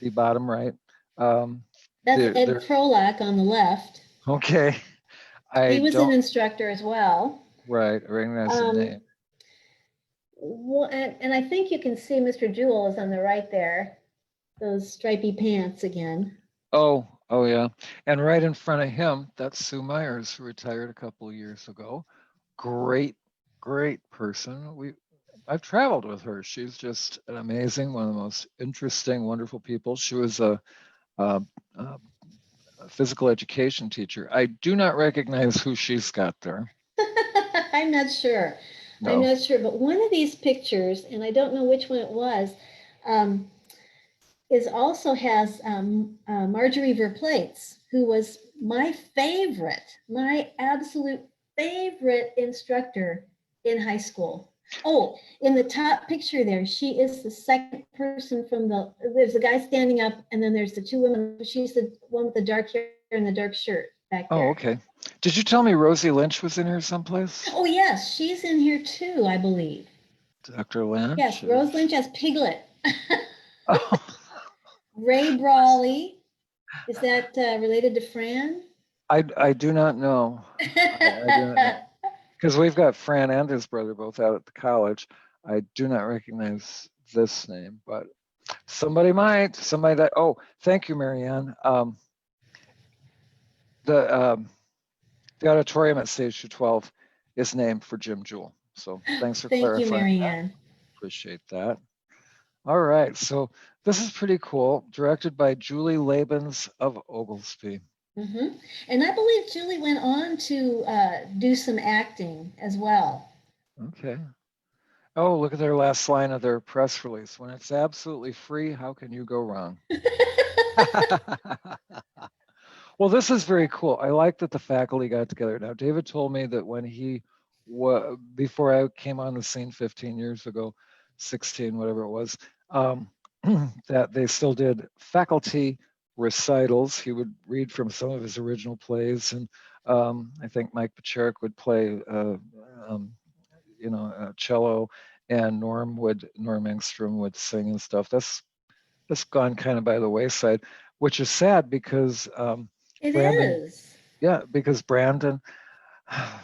the bottom right. That's Ed Prolak on the left. Okay. He was an instructor as well. Right, I recognize the name. And I think you can see Mr. Jewell is on the right there. Those stripy pants again. Oh yeah. And right in front of him, that's Sue Myers, who retired a couple of years ago. Great person. I've traveled with her. She's just an amazing, one of the most interesting, wonderful people. She was a physical education teacher. I do not recognize who she's got there. I'm not sure. No. I'm not sure, but one of these pictures, and I don't know which one it was, also has Marjorie Verplates, who was my absolute favorite instructor in high school. Oh, in the top picture there, she is the second person from there's a guy standing up, and then there's the two women. She's the one with the dark hair and the dark shirt back there. Oh, okay. Did you tell me Rosie Lynch was in here someplace? Oh, yes, she's in here too, I believe. Dr. Lynch? Yes, Rose Lynch as Piglet. Oh. Ray Brawley, is that related to Fran? I do not know. I do not know. Because we've got Fran and his brother both out at the college. I do not recognize this name, but somebody that, oh, thank you, Marianne. The auditorium at Stage 212 is named for Jim Jewell. So thanks for clarifying. Thank you, Marianne. appreciate that. All right, so this is pretty cool. Directed by Julie Labens of Oglesby. Mm-hmm. And I believe Julie went on to do some acting as well. Okay. Oh, look at their last line of their press release. When it's absolutely free, how can you go wrong? Well, this is very cool. I like that the faculty got together. Now, David told me that when before I came on the scene 15 years ago, 16, whatever it was, that they still did faculty recitals. He would read from some of his original plays, and I think Mike Pacherik would play, cello, and Norm Engstrom would sing and stuff. That's gone kind of by the wayside, which is sad because It Brandon, is. yeah, because Brandon, I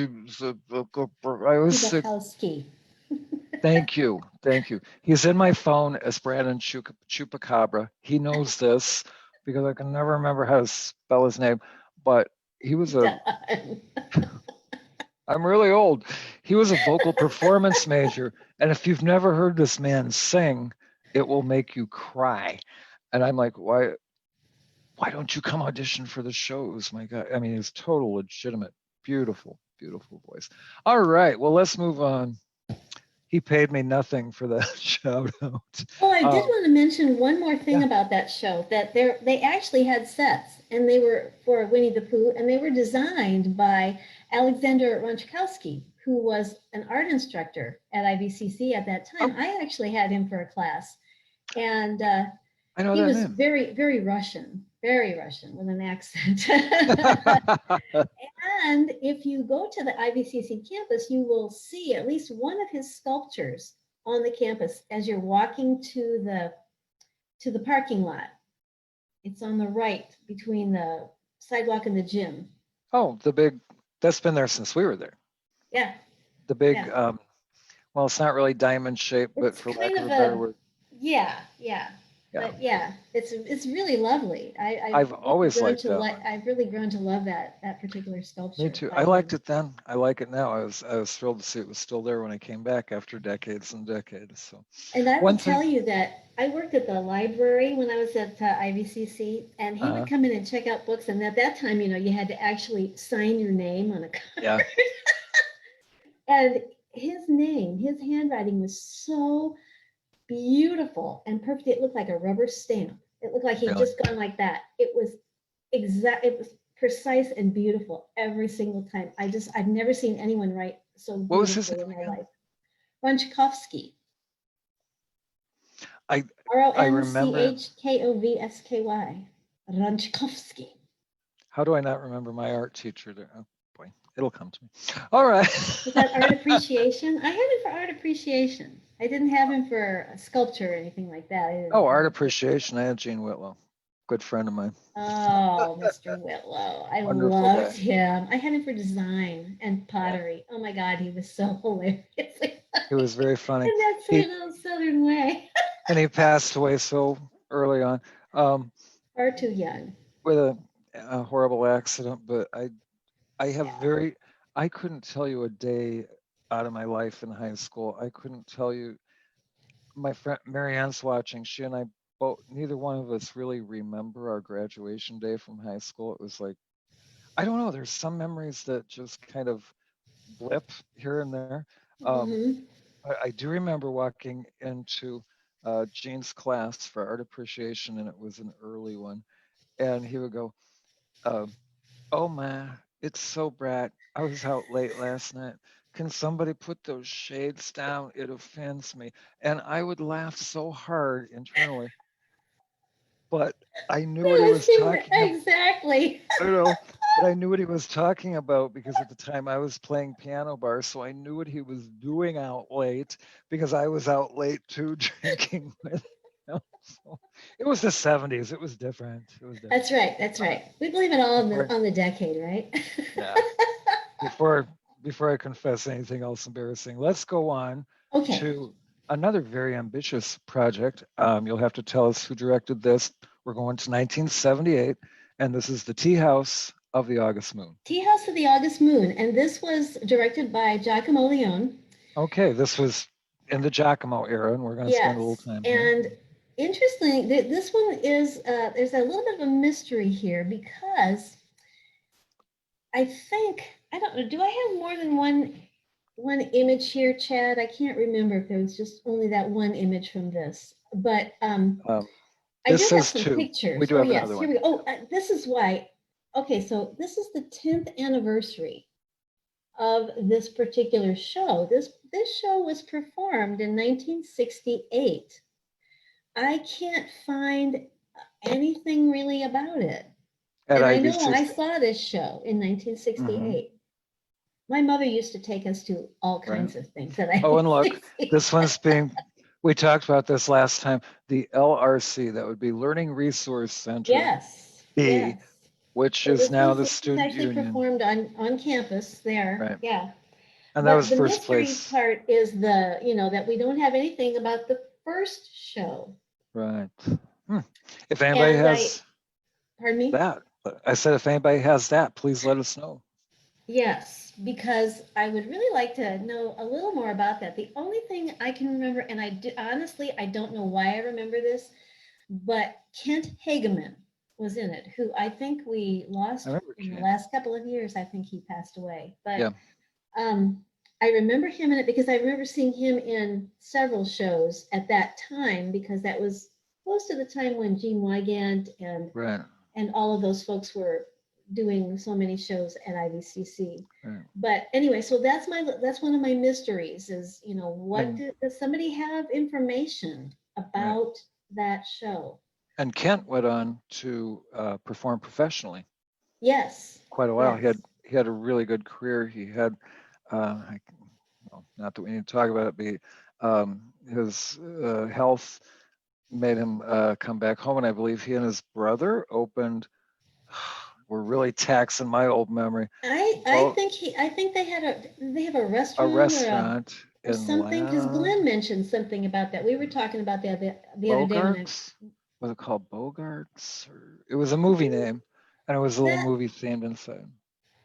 always say, Bukowski. thank you. He's in my phone as Brandon Chupacabra. He knows this because I can never remember how to spell his name, but he was I'm really old. He was a vocal performance major, and if you've never heard this man sing, it will make you cry. And I'm like, why don't you come audition for the shows? My God, I mean, he's total legitimate, beautiful voice. All right, well, let's move on. He paid me nothing for that shout out. Oh, I did want to mention one more thing about that show, that they actually had sets, and they were for Winnie the Pooh, and they were designed by Alexander Ronchkowski, who was an art instructor at IVCC at that time. I actually had him for a class, and I know he that was name. very Russian with an accent. And if you go to the IVCC campus, you will see at least one of his sculptures on the campus as you're walking to the parking lot. It's on the right between the sidewalk and the gym. Oh, that's been there since we were there. Yeah. The big, well, it's not really diamond shaped, but It's for kind lack of of a better word. Yeah. But yeah, it's really lovely. I've always liked that. I've really grown to love that particular sculpture. Me too. I liked it then. I like it now. I was thrilled to see it was still there when I came back after decades and decades. So. And I will tell you that I worked at the library when I was at IVCC, and he would come in and check out books. And at that time, you had to actually sign your name on a card. Yeah. And his handwriting was so beautiful and perfect. It looked like a rubber stamp. It looked like he'd just gone like that. It was it was precise and beautiful every single time. I've never seen anyone write so beautifully in my life. Ronchkowski. I remember Ronchkovsky. Ronchkowski. How do I not remember my art teacher there? Oh boy, it'll come to me. All right. Was that art appreciation? I had him for art appreciation. I didn't have him for sculpture or anything like that. Oh, art appreciation. I had Gene Whitlow, good friend of mine. Oh, Mr. Whitlow. I loved him. I had him for design and pottery. Oh my God, he was so hilarious. He was very funny. In that sweet little Southern way. And he passed away so early on. Far too young. With a horrible accident, but I couldn't tell you a day out of my life in high school. I couldn't tell you. My friend Marianne's watching. She and I both, neither one of us really remember our graduation day from high school. It was like, I don't know, there's some memories that just kind of blip here and there. I do remember walking into Gene's class for art appreciation, and it was an early one, and he would go, oh man, it's so bright. I was out late last night. Can somebody put those shades down? It offends me. And I would laugh so hard internally. But I knew what he was talking about. Exactly. I know, but I knew what he was talking about because at the time I was playing piano bar, so I knew what he was doing out late because I was out late too drinking with him. So it was the 70s. It was different. That's right. We believe it all on the decade, right? Yeah. Before I confess anything else embarrassing, let's go on to another very ambitious project. You'll have to tell us who directed this. We're going to 1978, and this is the Tea House of the August Moon. Tea House of the August Moon, and this was directed by Giacomo Leone. Okay, this was in the Giacomo era, and we're going to spend a little Yes, time here. and interesting, this one is, there's a little bit of a mystery here because I think, I don't know, do I have more than one image here, Chad? I can't remember if there was just only that one image from this, but I do This have says some 2. pictures. We do Oh, have yes, another here one. we go. Oh, this is why. Okay, so this is the 10th anniversary of this particular show. This show was performed in 1968. I can't find anything really about it. At And I know I IVCC. saw this show in 1968. My mother used to take us to all kinds of things that I Oh, and look, this one's being, we talked about this last time, the LRC, that would be Learning Resource Center Yes, B, yes. which So is now the this was Student actually Union. performed on campus there. Right. Yeah. And that But was the first mystery place. part is that we don't have anything about the first show. Right. If anybody And has pardon me? that, I said, if anybody has that, please let us know. Yes, because I would really like to know a little more about that. The only thing I can remember, and honestly, I don't know why I remember this, but Kent Hageman was in it, who I think we lost in the last couple of years. I think he passed away. But Yeah. I remember him in it because I remember seeing him in several shows at that time, because that was close to the time when Gene Wygant and all of those folks were doing so many shows at IVCC. Right. But anyway, so that's one of my mysteries is, does somebody have information about that show? And Kent went on to perform professionally. Yes. Quite a while. Yes. He had a really good career. He had, not that we need to talk about it, but his health made him come back home, and I believe he and his brother opened. We're really taxing my old memory. I think they have a restaurant. A restaurant or something, because Glenn mentioned something about that. We were talking about the other day. Was it called Bogarts? It was a movie name, and it was a little movie themed inside.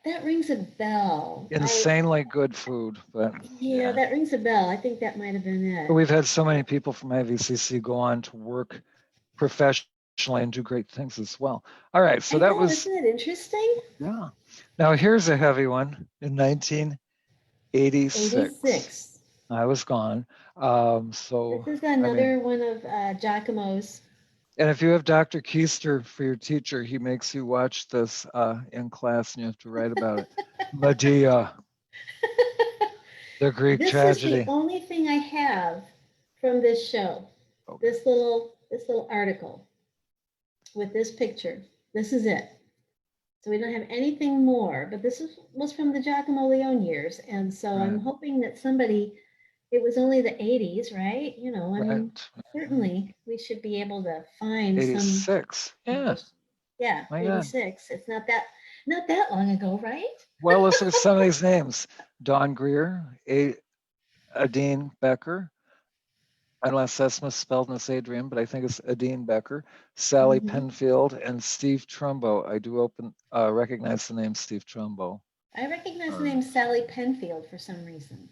That rings a bell. Insanely good food, but yeah, that rings a bell. I think that might have been it. But we've had so many people from IVCC go on to work professionally and do great things as well. All right, so that was. Isn't it interesting? Yeah. Now here's a heavy one. In 1986, I was gone. So this is another one of Giacomo's. And if you have Dr. Keister for your teacher, he makes you watch this in class, and you have to write about it. Medea, the Greek tragedy. This is the only thing I have from this show. Okay. This little article with this picture. This is it. So we don't have anything more, but this was from the Giacomo Leone years, and so I'm hoping that somebody. It was only the 80s, right? I mean, certainly we should be able to find 86. Yeah. Yeah, 86. God. It's not that long ago, right? Well, let's look at some of these names. Dawn Greer, Adine Becker, unless that's misspelled Miss Adrian, but I think it's Adine Becker, Sally Penfield, and Steve Trumbo. I do recognize the name Steve Trumbo. I recognize the name Sally Penfield for some reason.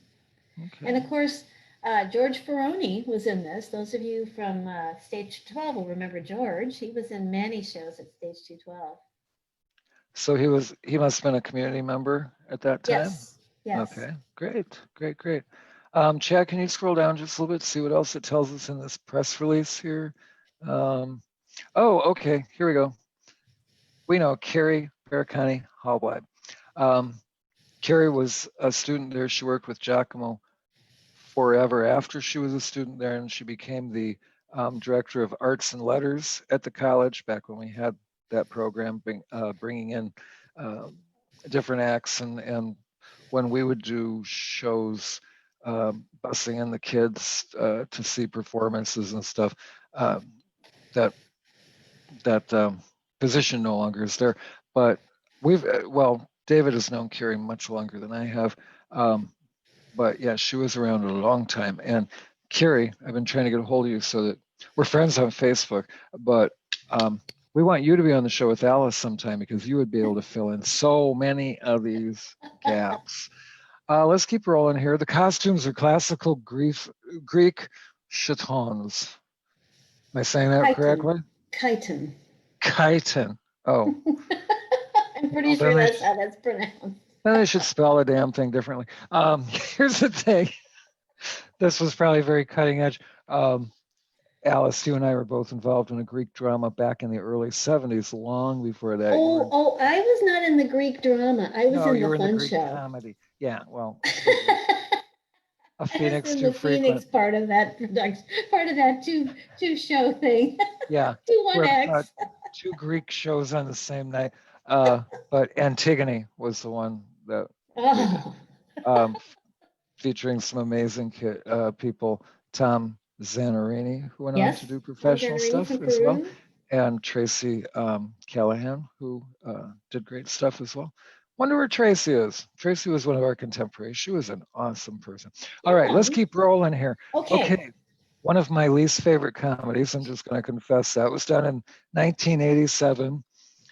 Okay. And of course, George Ferroni was in this. Those of you from Stage 12 will remember George. He was in many shows at Stage 212. So he must have been a community member at that time? Yes. Okay, great. Chad, can you scroll down just a little bit to see what else it tells us in this press release here? Okay, here we go. We know Carrie Baracani Hallblad. Carrie was a student there. She worked with Giacomo forever after she was a student there, and she became the director of arts and letters at the college back when we had that program, bringing in different acts, and when we would do shows, busing in the kids to see performances and stuff, that position no longer is there. But David has known Carrie much longer than I have. But yeah, she was around a long time. And Carrie, I've been trying to get a hold of you so that we're friends on Facebook, but we want you to be on the show with Alyce sometime, because you would be able to fill in so many of these gaps. Let's keep rolling here. The costumes are classical Greek chitons. Am I saying that correctly? Chiton. Chiton. Oh. I'm pretty sure that's how that's pronounced. Then they should spell the damn thing differently. Here's the thing. This was probably very cutting edge. Alyce, you and I were both involved in a Greek drama back in the early 70s, long before that. Oh, I was not in the Greek drama. I was in the fun Greek show. comedy. Yeah, well, a I Phoenix was in too the frequent. Phoenix part of that production, part of that two show thing. Yeah, 2-1-X. Two Greek shows on the same night. But Antigone was the one that Oh. featuring some amazing people. Tom Zanarini, who went on to do professional stuff as well, and Tracy Callahan, who did great stuff as well. Wonder where Tracy is. Tracy was one of our contemporaries. She was an awesome person. All right, let's keep rolling here. Okay. One of my least favorite comedies, I'm just going to confess that, was done in 1987.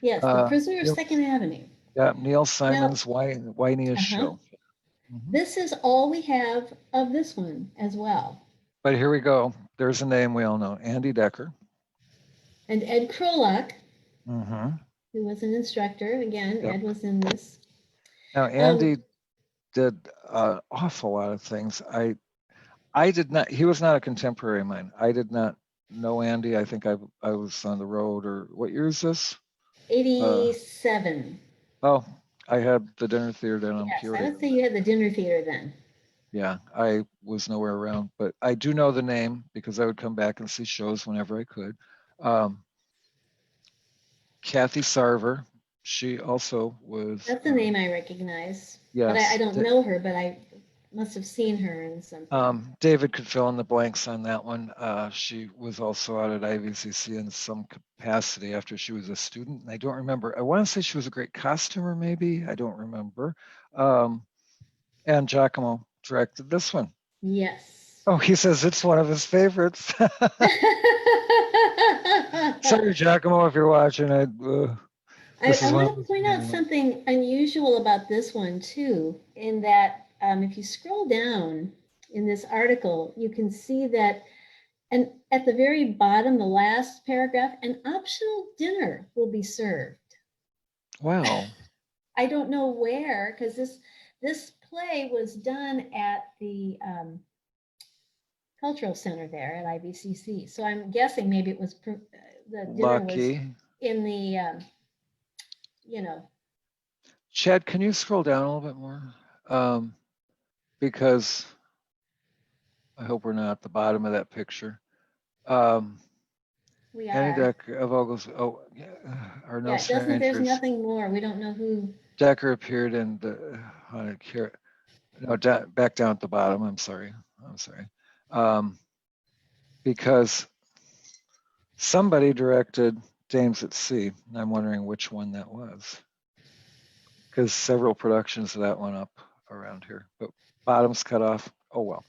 Yes, The Prisoner of Second Avenue. Yeah, Neil Simon's whiniest show. This is all we have of this one as well. But here we go. There's a name we all know, Andy Decker. And Ed Krolak, who was an instructor. Again, Ed was in this. Now, Andy did an awful lot of things. I did not, he was not a contemporary of mine. I did not know Andy. I think I was on the road, or what year is this? 87. I had the dinner theater then. Yes, I would say you had the dinner theater then. Yeah, I was nowhere around, but I do know the name because I would come back and see shows whenever I could. Kathy Sarver, she also was. That's a name I recognize. Yes. But I don't know her, but I must have seen her in something. David could fill in the blanks on that one. She was also out at IVCC in some capacity after she was a student. And I don't remember. I want to say she was a great costumer, maybe. I don't remember. And Giacomo directed this one. Yes. Oh, he says it's one of his favorites. Sorry, Giacomo, if you're watching. I want to point out something unusual about this one, too, in that if you scroll down in this article, you can see that, and at the very bottom, the last paragraph, an optional dinner will be served. Wow. I don't know where, because this play was done at the Cultural Center there at IVCC. So I'm guessing maybe it was the dinner was in the, Chad, can you scroll down a little bit more? Because I hope we're not at the bottom of that picture. We are. Andy Decker of Ogles. Oh, yeah, are no strangers. There's nothing more. We don't know who. Decker appeared in the Haunted Carrot. No, back down at the bottom. I'm sorry. Because somebody directed Dames at Sea. And I'm wondering which one that was. Because several productions of that went up around here. But bottom's cut off. Oh, well.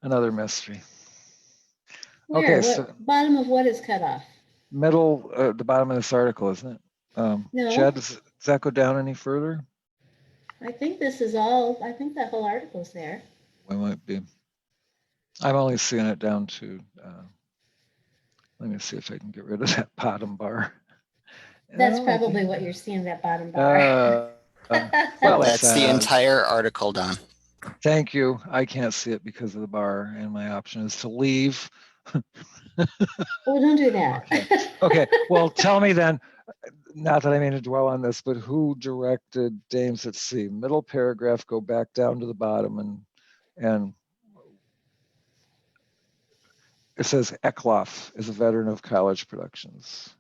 Another mystery. Where? Okay, so bottom of what is cut off? Middle, the bottom of this article, isn't it? No. Chad, does that go down any further? I think this is all, I think that whole article's there. We might be. I'm only seeing it down to, let me see if I can get rid of that bottom bar. That's probably what you're seeing, that bottom bar. Well, that's the entire article, Don. Thank you. I can't see it because of the bar, and my option is to leave. Oh, don't do that. Okay. Well, tell me then, not that I mean to dwell on this, but who directed Dames at Sea? Middle paragraph, go back down to the bottom, and it says Eckloff is a veteran of college productions.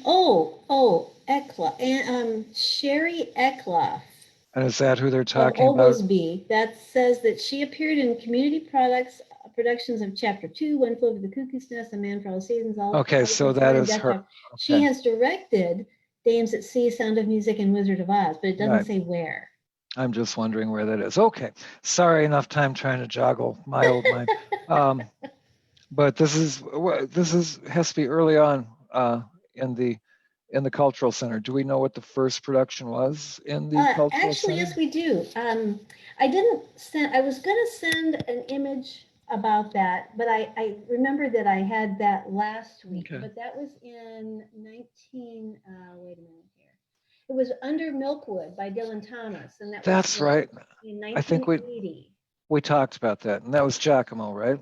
Oh, Eckloff, and Sherry Eckloff. And is that who they're talking about? Oglesby. That says that she appeared in community productions of Chapter 2, One Flew Over the Cuckoo's Nest, A Man for All Seasons. Okay, so that is her. Okay. She has directed Dames at Sea, Sound of Music, and Wizard of Oz, but it doesn't say where. I'm just wondering where that is. Okay, sorry, enough time trying to joggle my old mind. But this has to be early on in the in the Cultural Center. Do we know what the first production was in the Cultural Actually, Center? yes, we do. I was going to send an image about that, but I remembered that I had that last week. Okay. But that was in wait a minute here. It was Under Milkwood by Dylan Thomas. And that That's was right. in I think 1980. we talked about that, and that was Giacomo, right?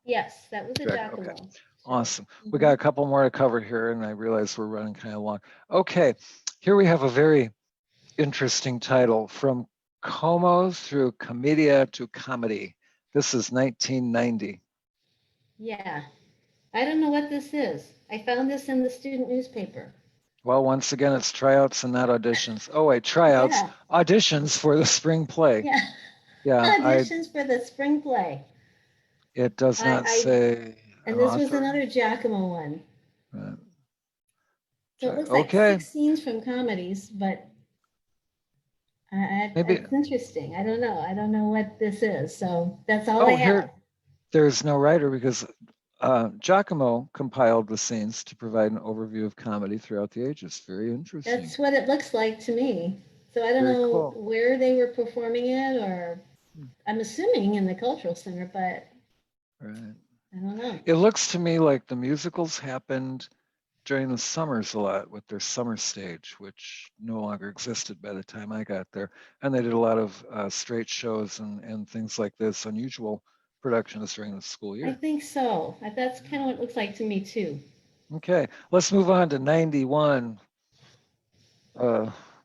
Yes, that was a Giacomo, Giacomo. okay. Awesome. We got a couple more to cover here, and I realize we're running kind of long. Okay, here we have a very interesting title, From Como through Commedia to Comedy. This is 1990. Yeah. I don't know what this is. I found this in the student newspaper. Well, once again, it's tryouts and not auditions. Oh, wait, tryouts, Yeah. auditions for the spring play. Yeah. Yeah, Auditions for the spring play. it does not say And an this was author. another Giacomo one. Right. So it looks like Okay. 6 scenes from comedies, but Maybe. it's interesting. I don't know. I don't know what this is. So that's all I Oh, have. here, there's no writer because Giacomo compiled the scenes to provide an overview of comedy throughout the ages. Very interesting. That's what it looks like to me. So I don't Very know cool. where they were performing it, or I'm assuming in the Cultural Center, but Right. I don't know. It looks to me like the musicals happened during the summers a lot with their summer stage, which no longer existed by the time I got there. And they did a lot of straight shows and things like this, unusual productions during the school I year. think so. That's kind of what it looks like to me too. Okay, let's move on to 91.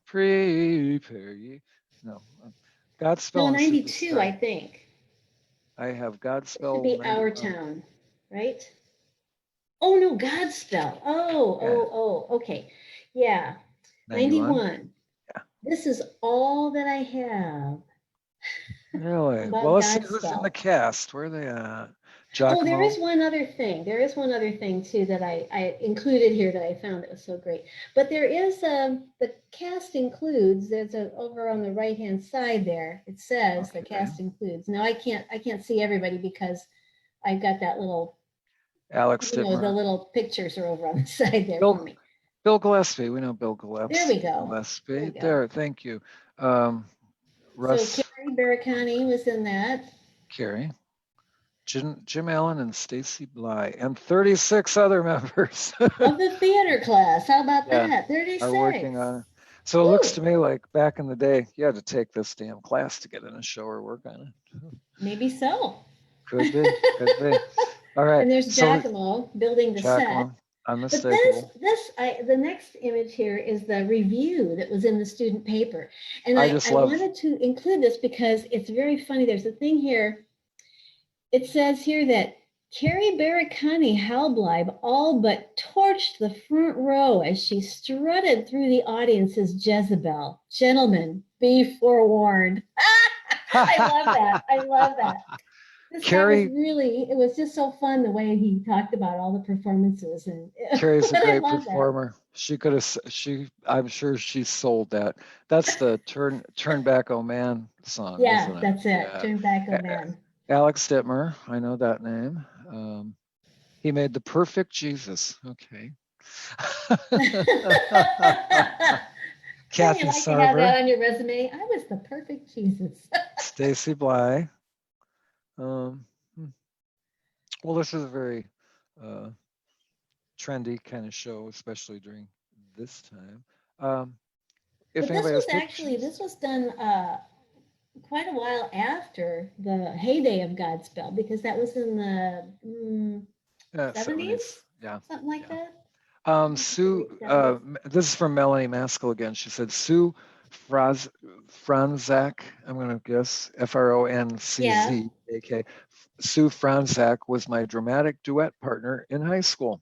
Prepare ye. No, Godspell. No, and 92, I Superstar. think. I have It Godspell. should be Our 91. Town, right? Oh no, Godspell. Oh, okay. Yeah. 91. Yeah. This is all that I have. Really? About Well, let's see who's in the Godspell. cast. Where are they at? Oh, there Giacomo. is one other thing. There is one other thing too that I included here that I found that was so great. But there is the cast includes. There's a over on the right hand side there. It says the Okay. cast includes. Now I can't see everybody because I've got that little Alex the Dittmer. little pictures are over on the side there Bill, for me. Bill Gillespie. We know Bill Gillespie. There we go. Gillespie. go. There. Thank you. Russ. So Carrie Baracani was in that. Carrie. Jim Allen and Stacy Bly and 36 other members Of the theater class. How about Yeah, that? 36. are working on it. So it looks to me like back in the day, you had to take this damn class to get in a show or work on it. Maybe so. Could be. Could be. All right. And there's Giacomo building the Giacomo, set. unmistakable. But the next image here is the review that was in the student paper. And I I just love- wanted to include this because it's very funny. There's a thing here. It says here that Carrie Baracani Halbleib all but torched the front row as she strutted through the audience as Jezebel. Gentlemen, be forewarned. I love that. I love that. This Carrie- guy was really, it was just so fun the way he talked about all the performances. And Carrie's a but I great love that. performer. She could have. I'm sure she sold that. That's the Turn Back, Oh Man song. Yeah, isn't it? that's it. Yeah. Turn back, oh man. Alex Dittmer, I know that name. He made the perfect Jesus. Okay. Kathy You like to have Sarver, that on your resume? I was the perfect Jesus. Stacy Bly. Well, this is a very trendy kind of show, especially during this time. If But this anybody was has actually, pictures- this was done quite a while after the heyday of Godspell, because that was in the 70s? Yeah. Something like Yeah. that. Sue, Yeah. this is from Melanie Maskell again. She said, Sue Franzak, I'm going to guess, F-R-O-N-C-Z-A-K. Sue Franzak was my dramatic duet partner in high school.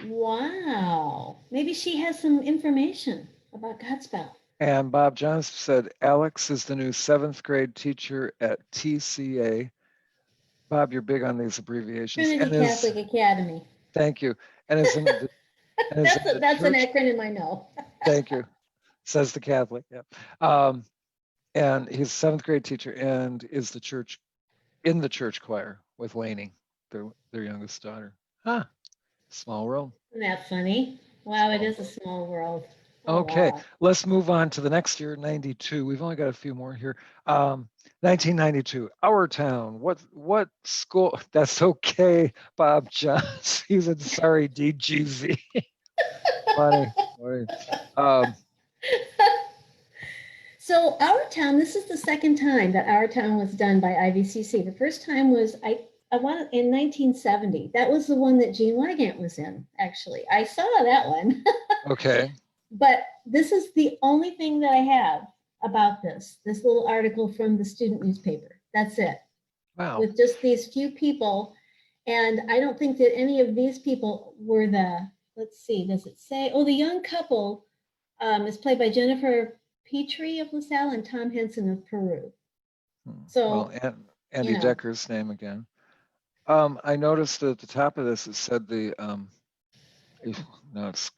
Wow. Maybe she has some information about Godspell. And Bob Johns said, Alex is the new 7th grade teacher at TCA. Bob, you're big on these abbreviations. Trinity Catholic Academy. Thank you. And is in the, and is in the That's an church- acronym I know. Thank you. Says the Catholic. Yeah. And he's a 7th grade teacher and is in the church choir with Lainey, their youngest daughter. Small world. Isn't that funny? Wow, it is a small world. Oh, Okay, wow. let's move on to the next year, 92. We've only got a few more here. 1992, Our Town. What school? That's okay, Bob Johns. He said, sorry, DGZ. Funny. Funny. So Our Town, this is the second time that Our Town was done by IVCC. The first time was I want in 1970. That was the one that Gene Wygant was in, actually. I saw that one. Okay. But this is the only thing that I have about this little article from the student newspaper. That's it. Wow. With just these few people. And I don't think that any of these people were let's see, does it say? Oh, the young couple is played by Jennifer Petrie of LaSalle and Tom Henson of Peru. So, well, Andy Decker's name again. I noticed at the top of this, it said the it's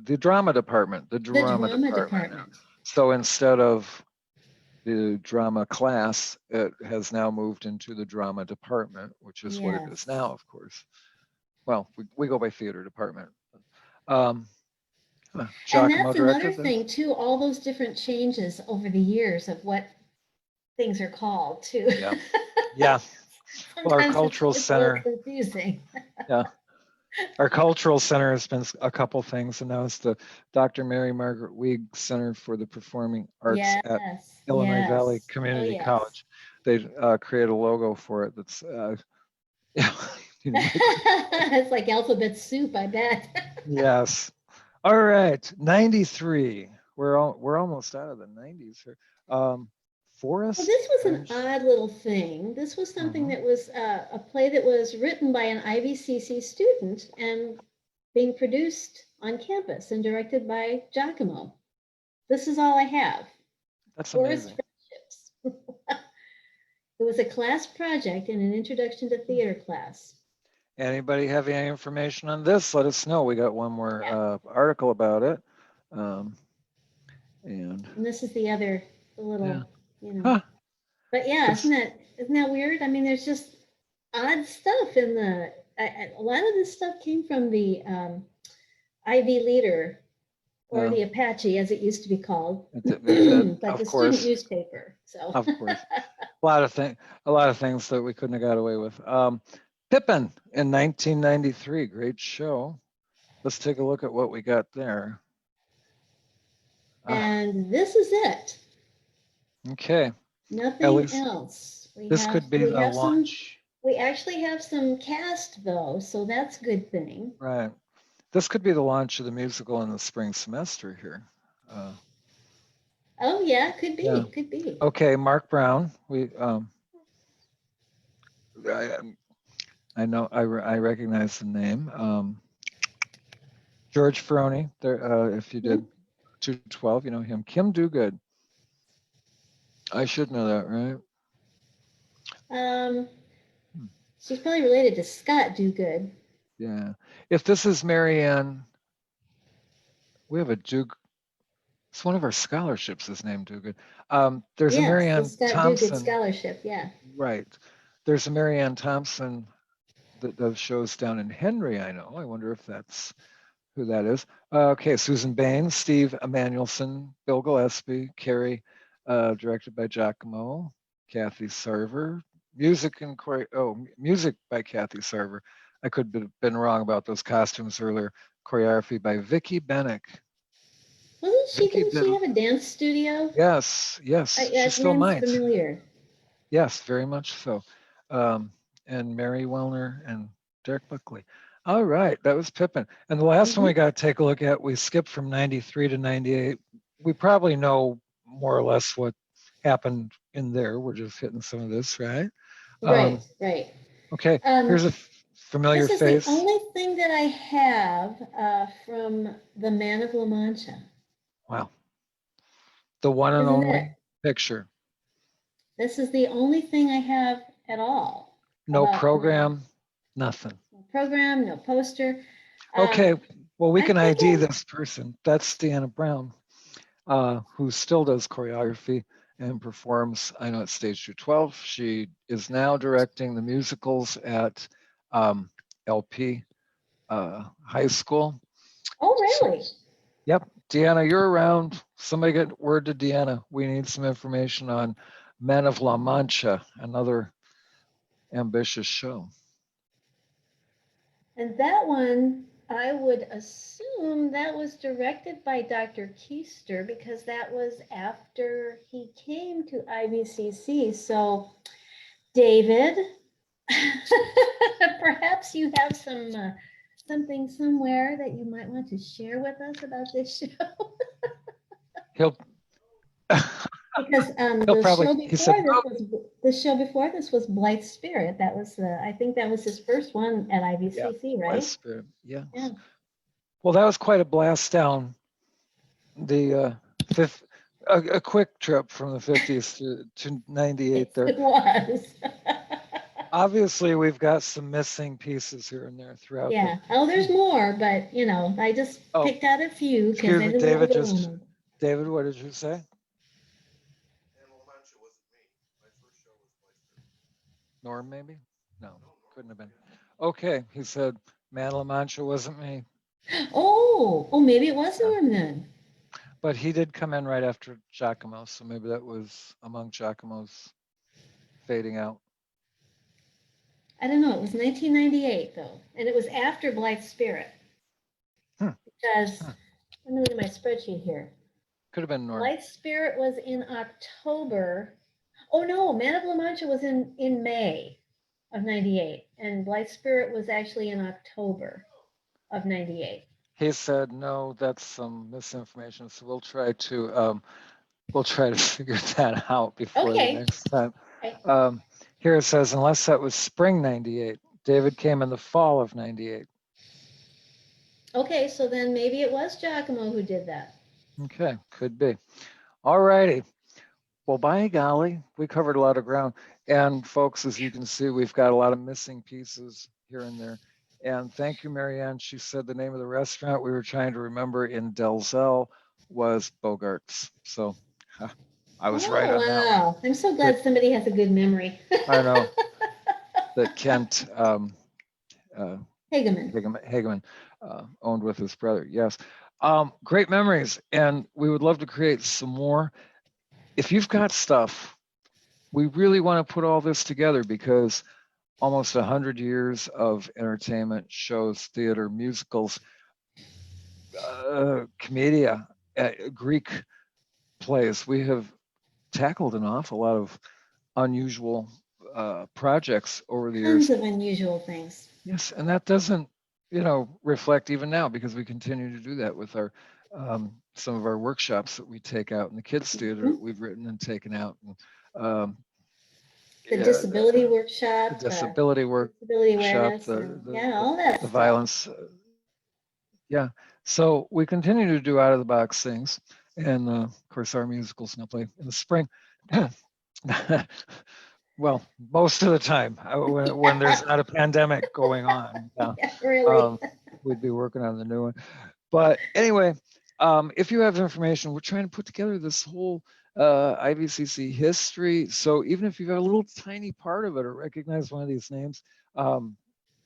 the drama department. The drama department. So instead of the drama class, it has now moved into the drama department, which is what it is now, of course. Well, we go by theater department. And that's another thing too, all those different changes over the years of what things are called too. Yeah. Yeah. Well, our cultural center. Confusing. Yeah. Our cultural center has been a couple things, and now it's the Dr. Mary Margaret Weig Center for the Performing Arts at Illinois Valley Community College. They create a logo for it that's it's like alphabet soup, I bet. Yes. All right, 93. We're almost out of the 90s here. Forest. Well, this was an odd little thing. This was something that was a play that was written by an IVCC student and being produced on campus and directed by Giacomo. This is all I have. That's Forest amazing. Friendships. It was a class project and an introduction to theater class. Anybody have any information on this? Let us know. We got one more article about it. And this is the other little, But yeah, isn't that weird? I mean, there's just odd stuff in a lot of this stuff came from the Ivy Leader or the Apache, as it used to be called, but the student newspaper. So of course, a lot of things that we couldn't have got away with. Pippin in 1993, great show. Let's take a look at what we got there. And this is it. Okay. Nothing else. This could be the launch. We actually have some cast though, so that's a good thing. Right. This could be the launch of the musical in the spring semester here. Oh yeah, could be. Yeah. Could be. Okay, Mark Brown. I know I recognize the name. George Ferroni. There, if you did 212, you know him. Kim Duguid. I should know that, right? She's probably related to Scott Duguid. Yeah. If this is Marianne, we have a Duke. It's one of our scholarships is named Duguid. There's a Marianne Thompson. Duguid scholarship, yeah. Right. There's a Marianne Thompson that does shows down in Henry, I know. I wonder if that's who that is. Okay, Susan Baines, Steve Emanuelson, Bill Gillespie, Carrie, directed by Giacomo, Kathy Sarver, music by Kathy Sarver. I could have been wrong about those costumes earlier. Choreography by Vicki Bennick. Didn't she have a dance studio? Yes, she still might. Familiar. Yes, very much so. And Mary Wellner and Derek Buckley. All right, that was Pippin. And the last one we got to take a look at, we skipped from 93 to 98. We probably know more or less what happened in there. We're just hitting some of this, right? Right. Okay, here's a familiar face. This is the only thing that I have from The Man of La Mancha. Wow. The one and only picture. This is the only thing I have at all. No program, nothing. No program, no poster. Okay, well, we can ID this person. That's Deanna Brown, who still does choreography and performs, I know, at Stage 212. She is now directing the musicals at LP High School. Oh, really? Yep. Deanna, you're around. Somebody get word to Deanna. We need some information on Men of La Mancha, another ambitious show. And that one, I would assume that was directed by Dr. Keister because that was after he came to IVCC. So, David, perhaps you have some something somewhere that you might want to share with us about this show. He'll Because he'll probably, he said, "Oh, the show before this was Blythe Spirit. That was I think that was his first one at IVCC, my right? spirit." Yeah. Yeah. Well, that was quite a blast down the fifth, a quick trip from the 50s to 98 there. It was. Obviously, we've got some missing pieces here and there throughout. Yeah. Oh, there's more, but you know, I just picked out a few because I Excuse me, didn't David. know them. David, what did you say? Norm, maybe? No, couldn't have been. Okay, he said, Man La Mancha wasn't me. Oh, maybe it was Norm then. But he did come in right after Giacomo, so maybe that was among Giacomo's fading out. I don't know. It was 1998 though, and it was after Blythe Spirit. Because let me look at my spreadsheet here. Could have been Norm. Blythe Spirit was in October. Oh no, Man of La Mancha was in May of 98, and Blythe Spirit was actually in October of 98. He said, no, that's some misinformation. So we'll try to figure that out before the next time. Okay. Here it says, unless that was spring 98, David came in the fall of 98. Okay, so then maybe it was Giacomo who did that. Okay, could be. All righty. Well, by golly, we covered a lot of ground. And folks, as you can see, we've got a lot of missing pieces here and there. And thank you, Marianne. She said the name of the restaurant we were trying to remember in Delzell was Bogart's. So I was right on that one. Wow, I'm so glad somebody has a good memory. I know that Kent Hageman owned with his brother. Yes. Great memories. And we would love to create some more. If you've got stuff, we really want to put all this together because almost 100 years of entertainment, shows, theater, musicals, commedia, Greek plays. We have tackled an awful lot of unusual projects over the years. Tons of unusual things. Yes, and that doesn't, reflect even now because we continue to do that with our some of our workshops that we take out in the kids' theater that we've written and taken out. And, the disability workshop, disability workshop, all that the violence. Yeah, so we continue to do out of the box things, and of course our musicals now play in the spring. Well, most of the time when there's not a pandemic going on, really. we'd be working on the new one. But anyway, if you have information, we're trying to put together this whole IVCC history. So even if you've got a little tiny part of it or recognize one of these names,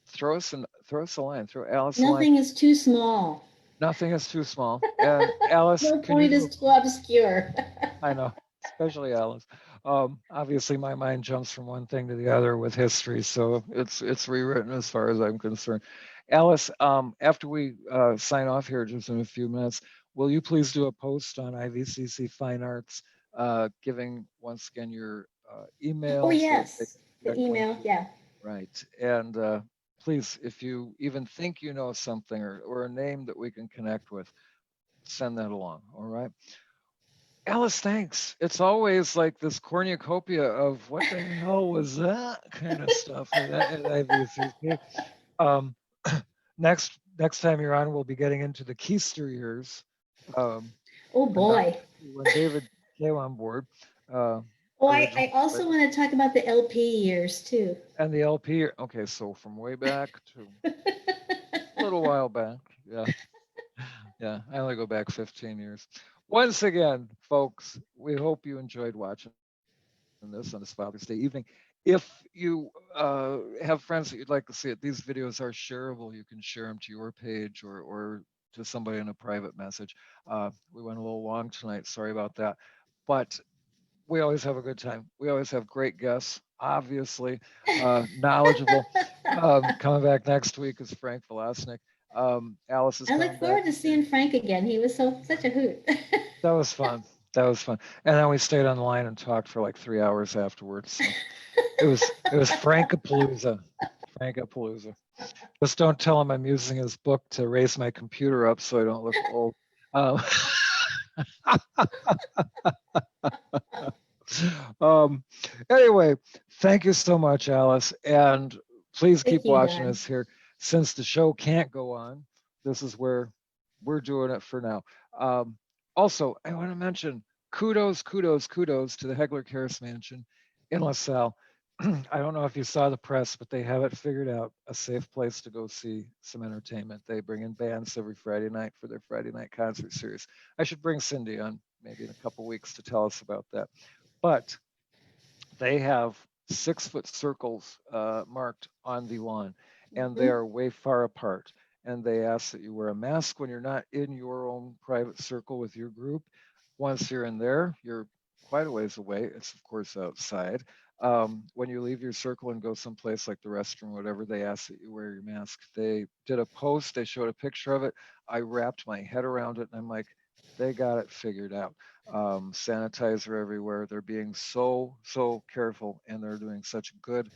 throw us a line. Throw Alyce a line. Nothing is too small. Nothing is too small. And Alyce, no point is too obscure. I know, especially Alyce. Obviously, my mind jumps from one thing to the other with history, so it's rewritten as far as I'm concerned. Alyce, after we sign off here just in a few minutes, will you please do a post on IVCC Fine Arts, giving once again your email? Oh, yes, the email, yeah. Right, and please, if you even think you know something or a name that we can connect with, send that along, all right? Alyce, thanks. It's always like this cornucopia of what the hell was that kind of stuff at IVCC. Next time you're on, we'll be getting into the Keister years. Oh boy! When David came on board. I also want to talk about the LP years too. And the LP, okay, so from way back to a little while back, yeah. Yeah, I only go back 15 years. Once again, folks, we hope you enjoyed watching this on this Father's Day evening. If you have friends that you'd like to see it, these videos are shareable. You can share them to your page or to somebody in a private message. We went a little long tonight. Sorry about that. But we always have a good time. We always have great guests, obviously, knowledgeable. Coming back next week is Frank Velasnik. Alyce is I coming look back. forward to seeing Frank again. He was such a hoot. That was fun. That was fun. And then we stayed on the line and talked for like 3 hours afterwards. So it was Frankapalooza. Frankapalooza. Just don't tell him I'm using his book to raise my computer up so I don't look old. Anyway, thank you so much, Alyce. And please Thank keep you, watching Don. us here. Since the show can't go on, this is where we're doing it for now. Also, I want to mention kudos to the Hegler Karras Mansion in LaSalle. I don't know if you saw the press, but they have it figured out, a safe place to go see some entertainment. They bring in bands every Friday night for their Friday night concert series. I should bring Cindy on maybe in a couple weeks to tell us about that. But they have 6-foot circles marked on the lawn, and they are way far apart. And they ask that you wear a mask when you're not in your own private circle with your group. Once you're in there, you're quite a ways away. It's of course outside. When you leave your circle and go someplace like the restroom, whatever, they ask that you wear your mask. They did a post, they showed a picture of it. I wrapped my head around it and I'm like, they got it figured out. Sanitizer everywhere. They're being so careful, and they're doing such good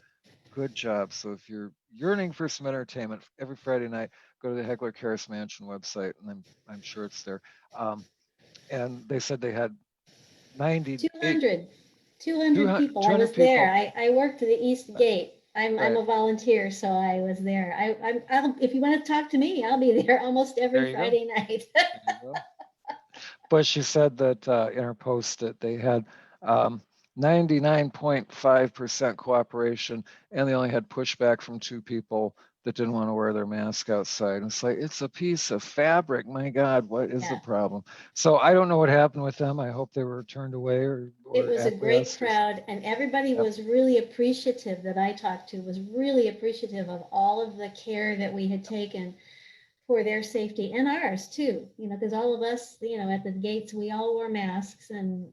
job. So if you're yearning for some entertainment every Friday night, go to the Hegler Karras Mansion website, and I'm sure it's there. And they said they had 200 200 people. I was people. there. I worked the East Gate. I'm Right. a volunteer, so I was there. I'll, if you want to talk to me, I'll be there almost There every you go. Friday night. There you go. But she said that in her post that they had 99.5% cooperation, and they only had pushback from 2 people that didn't want to wear their mask outside. And it's like, it's a piece of fabric. My God, what is the problem? So I don't know what happened with them. I hope they were turned away or It was a great acquiesced or crowd, and everybody Yep. was really appreciative that I talked to, was really appreciative of all of the care that we had taken for their safety and ours too, you know, because all of us, you know, at the gates, we all wore masks and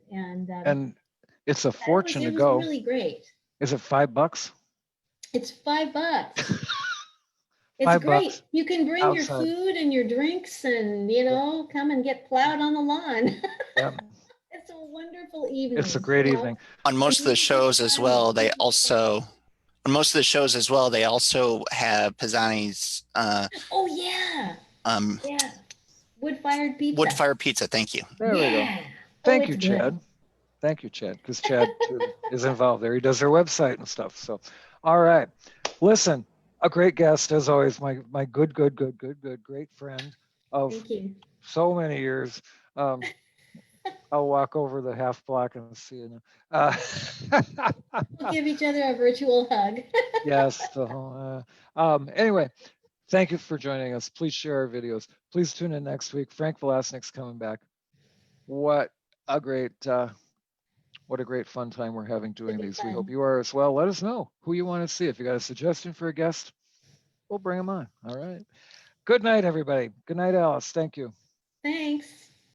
it's a fortune to it was go. really great. Is it $5? It's $5. It's $5 great. You can bring your outside. food and your drinks and, you know, come and get plowed on the lawn. Yep. It's a wonderful evening. It's a great you know? evening. On most of the shows as well, they also have Pisani's Oh yeah. Yeah. Wood-fired pizza. wood-fired pizza. Thank you. There we go. Thank you, Chad. Thank you, Chad, because Chad too is involved there. He does their website and stuff. So, all right. Listen, a great guest as always. My good, great friend of so many years. I'll walk over the half block and see you. We'll give each other a virtual hug. Yes. Anyway, thank you for joining us. Please share our videos. Please tune in next week. Frank Velasnik's coming back. What a great fun time we're having doing these. We hope you are as well. Let us know who you want to see. If you got a suggestion for a guest, we'll bring them on. All right. Good night, everybody. Good night, Alyce. Thank you. Thanks.